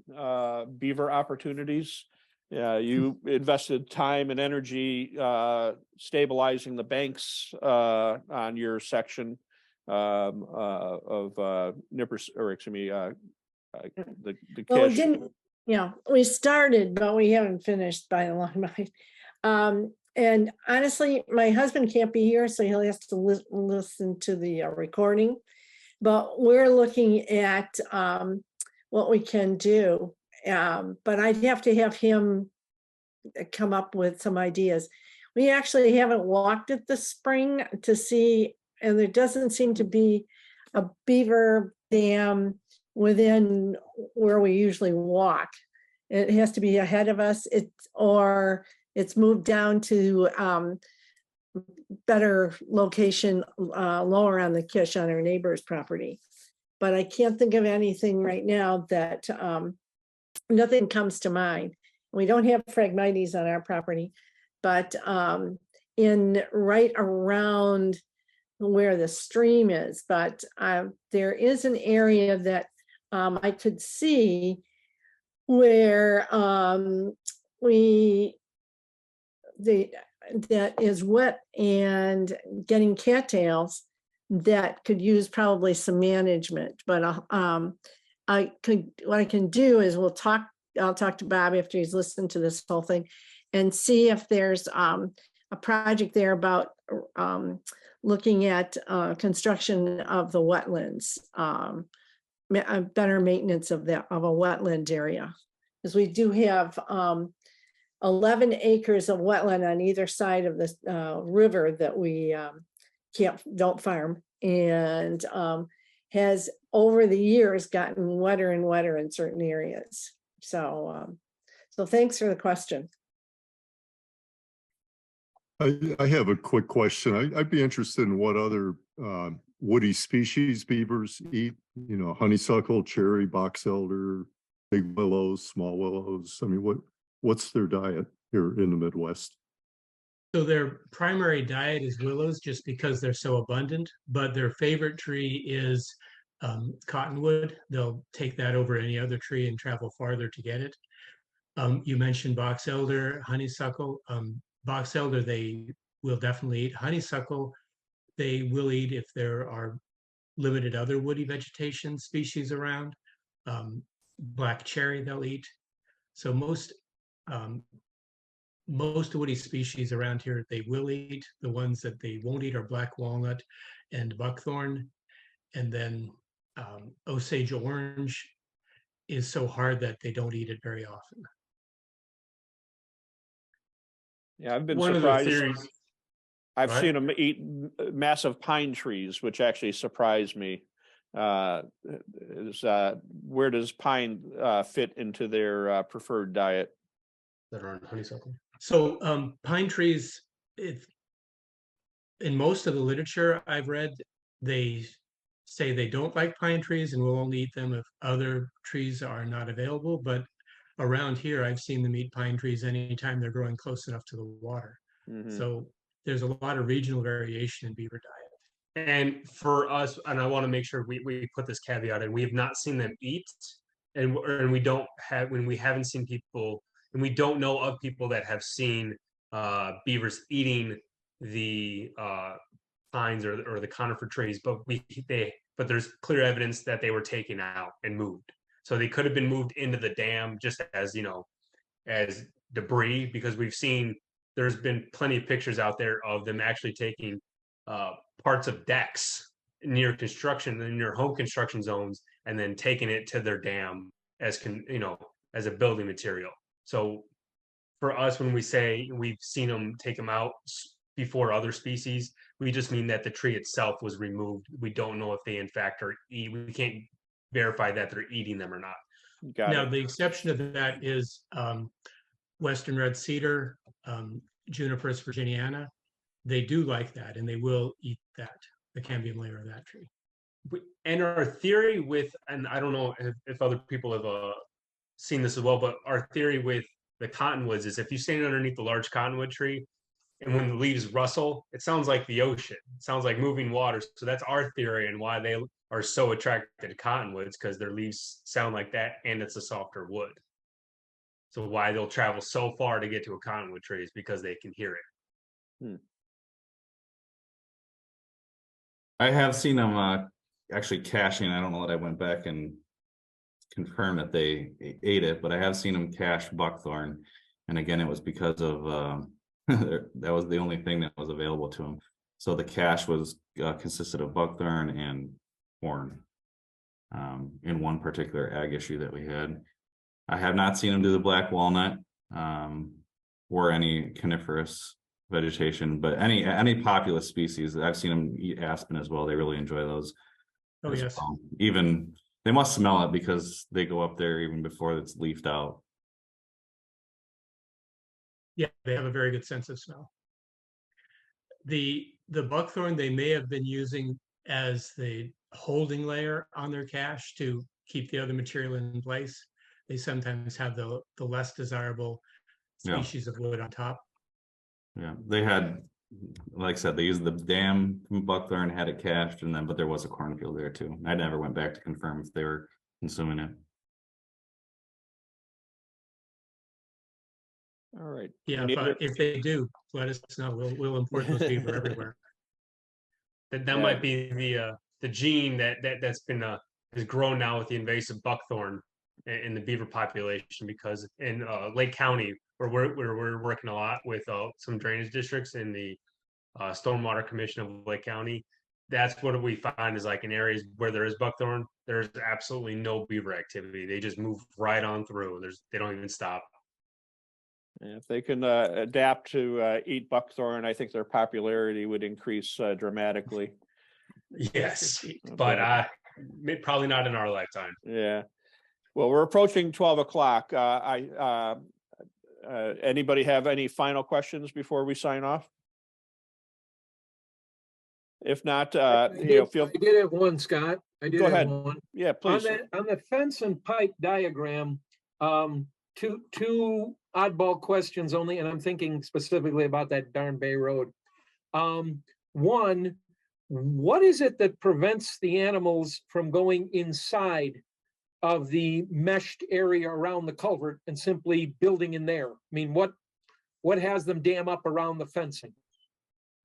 S1: beaver opportunities? You invested time and energy stabilizing the banks on your section of Nippers, or excuse me, the
S9: Well, we
S1: Kish.
S9: didn't, we started, but we haven't finished by a long way. And honestly, my husband can't be here, so he'll have to listen to the recording. But we're looking at what we can do. But I'd have to have him come up with some ideas. We actually haven't walked it this spring to see, and there doesn't seem to be a beaver dam within where we usually walk. It has to be ahead of us. It's moved down to better location lower on the Kish on our neighbor's property. But I can't think of anything right now that nothing comes to mind. We don't have Phragmites on our property, but in right around where the stream is, but there is an area that I could see where that is wet and getting cattails that could use probably some management. But what I can do is I'll talk to Bob after he's listened to this whole thing and see if there's a project there about looking at construction of the wetlands, better maintenance of a wetland area. Because we do have 11 acres of wetland on either side of this river that we don't farm, and has over the years gotten wetter and wetter in certain areas. So thanks for the question.
S10: I have a quick question. I'd be interested in what other woody species beavers eat. You know, honeysuckle, cherry, box elder, big willows, small willows. I mean, what's their diet here in the Midwest?
S3: So their primary diet is willows just because they're so abundant, but their favorite tree is cottonwood. They'll take that over any other tree and travel farther to get it. You mentioned box elder, honeysuckle. Box elder, they will definitely eat. Honeysuckle, they will eat if there are limited other woody vegetation species around. Black cherry, they'll eat. So most woody species around here, they will eat. The ones that they won't eat are black walnut and buckthorn. And then Osage orange is so hard that they don't eat it very often.
S1: Yeah, I've been
S2: One of the
S1: surprised.
S2: theories,
S1: I've
S2: Right.
S1: seen them eat massive pine trees, which actually surprised me. Where does pine fit into their preferred diet?
S2: that are on honeysuckle.
S3: So pine trees, in most of the literature I've read, they say they don't like pine trees and will only eat them if other trees are not available. But around here, I've seen them eat pine trees anytime they're growing close enough to the water.
S1: Mhm.
S3: So there's a lot of regional variation in beaver diet.
S2: And for us, and I want to make sure we put this caveat in, we have not seen them eat, and we don't have, when we haven't seen people, and we don't know of people that have seen beavers eating the pines or the conifer trees, but there's clear evidence that they were taken out and moved. So they could have been moved into the dam just as, as debris, because there's been plenty of pictures out there of them actually taking parts of decks near home construction zones and then taking it to their dam as a building material. So for us, when we say we've seen them take them out before other species, we just mean that the tree itself was removed. We don't know if they in fact we can't verify that they're eating them or not.
S3: Now, the exception of that is Western red cedar, Juniperus virginiana. They do like that, and they will eat that, the cambium layer of that tree.
S2: And our theory and I don't know if other people have seen this as well, but our theory with the cottonwoods is if you stand underneath the large cottonwood tree, And when the leaves rustle, it sounds like the ocean. It sounds like moving water. So that's our theory and why they are so attracted to cottonwoods, because their leaves sound like that and it's a softer wood. So why they'll travel so far to get to a cottonwood tree is because they can hear it.
S6: I have seen them actually caching. I don't know that I went back and confirmed that they ate it, but I have seen them cache buckthorn. And again, it was because of that was the only thing that was available to them. So the cache was consisted of buckthorn and corn in one particular ag issue that we had. I have not seen them do the black walnut or any coniferous vegetation, but any populous species. I've seen them eat aspen as well. They really enjoy those.
S3: Oh,
S6: as
S3: yes.
S6: well. Even they must smell it because they go up there even before it's leafed out.
S3: Yeah, they have a very good sense of smell. The buckthorn they may have been using as the holding layer on their cache to keep the other material in place. They sometimes have the less desirable species of wood on top.
S6: Yeah, they had, like I said, they used the dam from buckthorn, had it cached, and then but there was a cornfield there too. I never went back to confirm if they were consuming it.
S1: All right.
S3: Yeah,
S1: Any other-
S3: if they do, let us know. We'll import those beaver everywhere.
S2: That
S1: Yeah.
S2: might be the gene that's been has grown now with the invasive buckthorn in the beaver population, because in Lake County, where we're working a lot with some drainage districts in the Stormwater Commission of Lake County, that's what we find is like in areas where there is buckthorn, there's absolutely no beaver activity. They just move right on through. They don't even stop.
S1: If they can adapt to eat buckthorn, I think their popularity would increase dramatically.
S2: Yes, but probably not in our lifetime.
S1: Yeah. Well, we're approaching 12 o'clock. Anybody have any final questions before we sign off? If not,
S11: I did have one, Scott. I did
S1: Go
S11: have
S1: ahead.
S11: one.
S1: Yeah, please.
S11: On the fence and pipe diagram, two oddball questions only, and I'm thinking specifically about that darn Bay Road. One, what is it that prevents the animals from going inside of the meshed area around the culvert and simply building in there? I mean, what has them dam up around the fencing?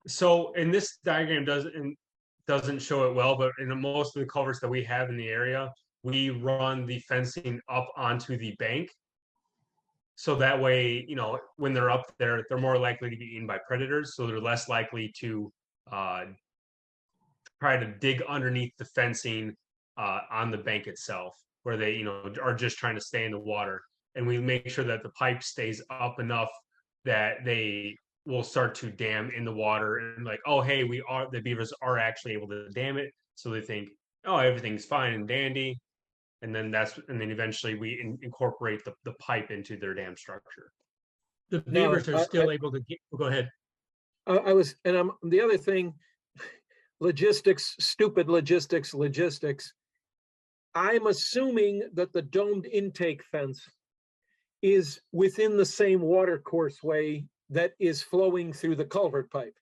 S2: So in this diagram doesn't show it well, but in most of the culverts that we have in the area, we run the fencing up onto the bank. So that way, when they're up there, they're more likely to be eaten by predators. So they're less likely to try to dig underneath the fencing on the bank itself, where they, are just trying to stay in the water. And we make sure that the pipe stays up enough that they will start to dam in the water and like, oh, hey, the beavers are actually able to dam it. So they think, oh, everything's fine and dandy. And then eventually we incorporate the pipe into their dam structure.
S3: The beavers are still able to go ahead.
S11: The other thing, logistics, stupid logistics. I'm assuming that the domed intake fence is within the same water courseway that is flowing through the culvert pipe.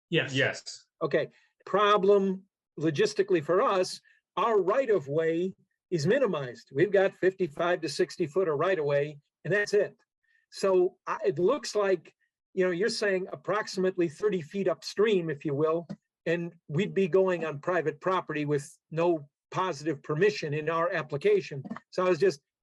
S2: Yes.
S11: Okay. Problem logistically for us, our right of way is minimized. We've got 55 to 60 foot of right of way, and that's it. So it looks like, you're saying approximately 30 feet upstream, if you will, and we'd be going on private property with no positive permission in our application. So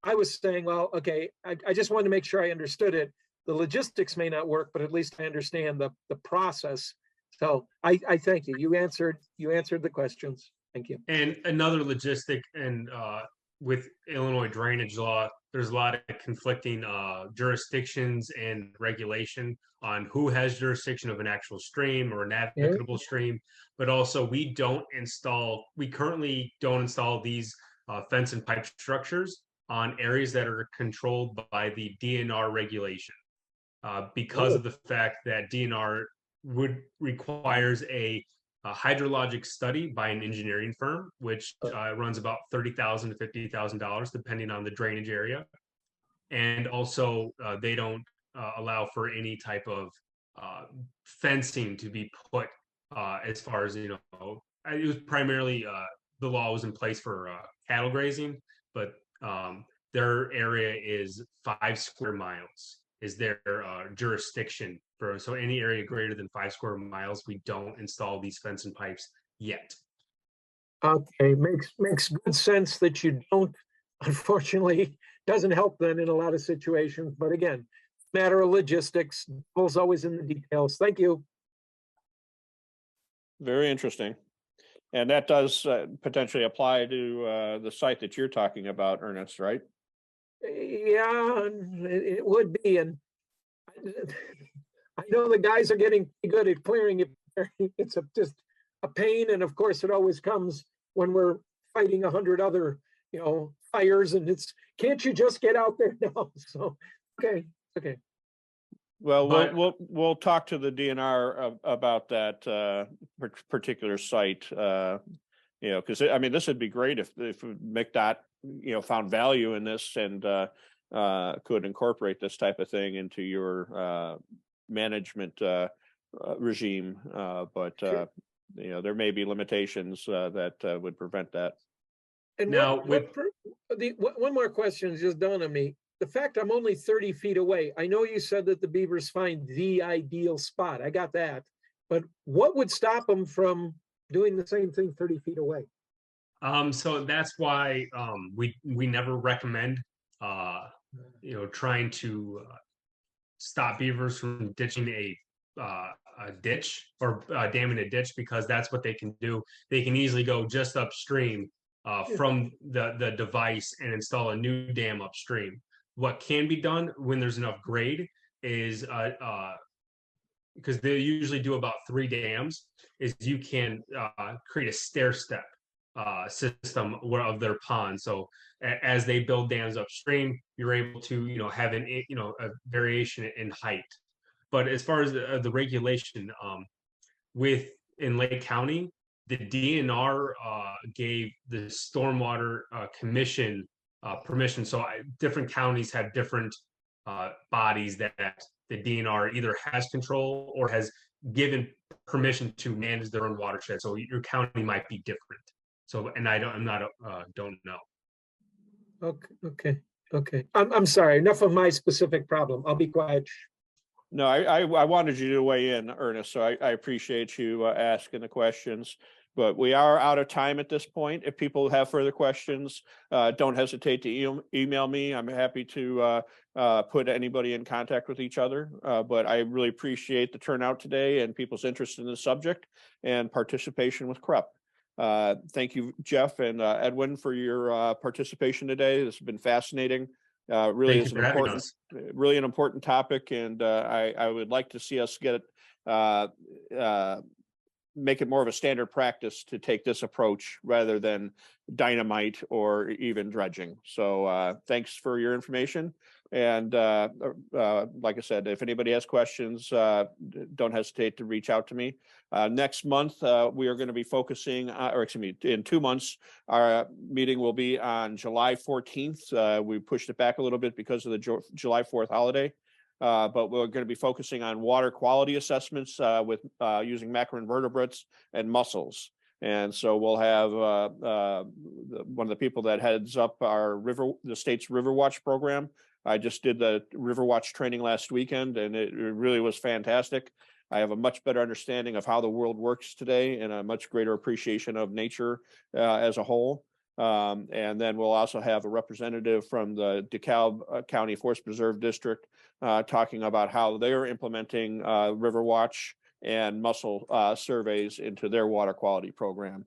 S11: I was saying, well, okay, I just wanted to make sure I understood it. The logistics may not work, but at least I understand the process. So I thank you. You answered the questions. Thank you.
S2: And another logistic, and with Illinois drainage law, there's a lot of conflicting jurisdictions and regulation on who has jurisdiction of an actual stream or a navigable stream. But also we currently don't install these fence and pipe structures on areas that are controlled by the DNR regulation because of the fact that DNR requires a hydrologic study by an engineering firm, which runs about $30,000 to $50,000 depending on the drainage area. And also they don't allow for any type of fencing to be put as far as, it was primarily the law was in place for cattle grazing, but their area is 5 square miles is their jurisdiction for, so any area greater than 5 square miles, we don't install these fence and pipes yet.
S11: Okay, makes good sense that you don't. Unfortunately, doesn't help then in a lot of situations, but again, matter of logistics, devil's always in the details. Thank you.
S1: Very interesting. And that does potentially apply to the site that you're talking about, Ernest, right?
S11: Yeah, it would be, and I know the guys are getting pretty good at clearing it. It's just a pain, and of course, it always comes when we're fighting 100 other, fires, and it's, can't you just get out there now? So, okay.
S1: Well,
S2: But-
S1: we'll talk to the DNR about that particular site. Because this would be great if McDOT found value in this and could incorporate this type of thing into your management regime. But
S11: Sure.
S1: there may be limitations that would prevent that.
S11: And
S2: Now,
S11: one more question just dawned on me. The fact I'm only 30 feet away, I know you said that the beavers find the ideal spot. I got that. But what would stop them from doing the same thing 30 feet away?
S2: So that's why we never recommend trying to stop beavers from ditching a ditch or damming a ditch, because that's what they can do. They can easily go just upstream from the device and install a new dam upstream. What can be done when there's enough grade is because they usually do about 3 dams, is you can create a stair step system of their pond. So as they build dams upstream, you're able to have a variation in height. But as far as the regulation, in Lake County, the DNR gave the Stormwater Commission permission. So different counties have different bodies that the DNR either has control or has given permission to manage their own watershed. So your county might be different. So, and don't know.
S11: Okay. I'm sorry. Enough of my specific problem. I'll be quiet.
S1: No, I wanted you to weigh in, Ernest, so I appreciate you asking the questions. But we are out of time at this point. If people have further questions, don't hesitate to email me. I'm happy to put anybody in contact with each other. But I really appreciate the turnout today and people's interest in the subject and participation with Krep. Thank you, Jeff and Edwin, for your participation today. This has been fascinating. Really is really an important topic, and I would like to see us get make it more of a standard practice to take this approach rather than dynamite or even dredging. So thanks for your information. And like I said, if anybody has questions, don't hesitate to reach out to me. Next month, we are going to be focusing, in 2 months, our meeting will be on July 14th. We pushed it back a little bit because of the July 4th holiday. But we're going to be focusing on water quality assessments with using macroinvertebrates and mussels. And so we'll have one of the people that heads up the state's River Watch program. I just did the River Watch training last weekend, and it really was fantastic. I have a much better understanding of how the world works today and a much greater appreciation of nature as a whole. And then we'll also have a representative from the DeKalb County Forest Preserve District talking about how they're implementing River Watch and mussel surveys into their water quality program.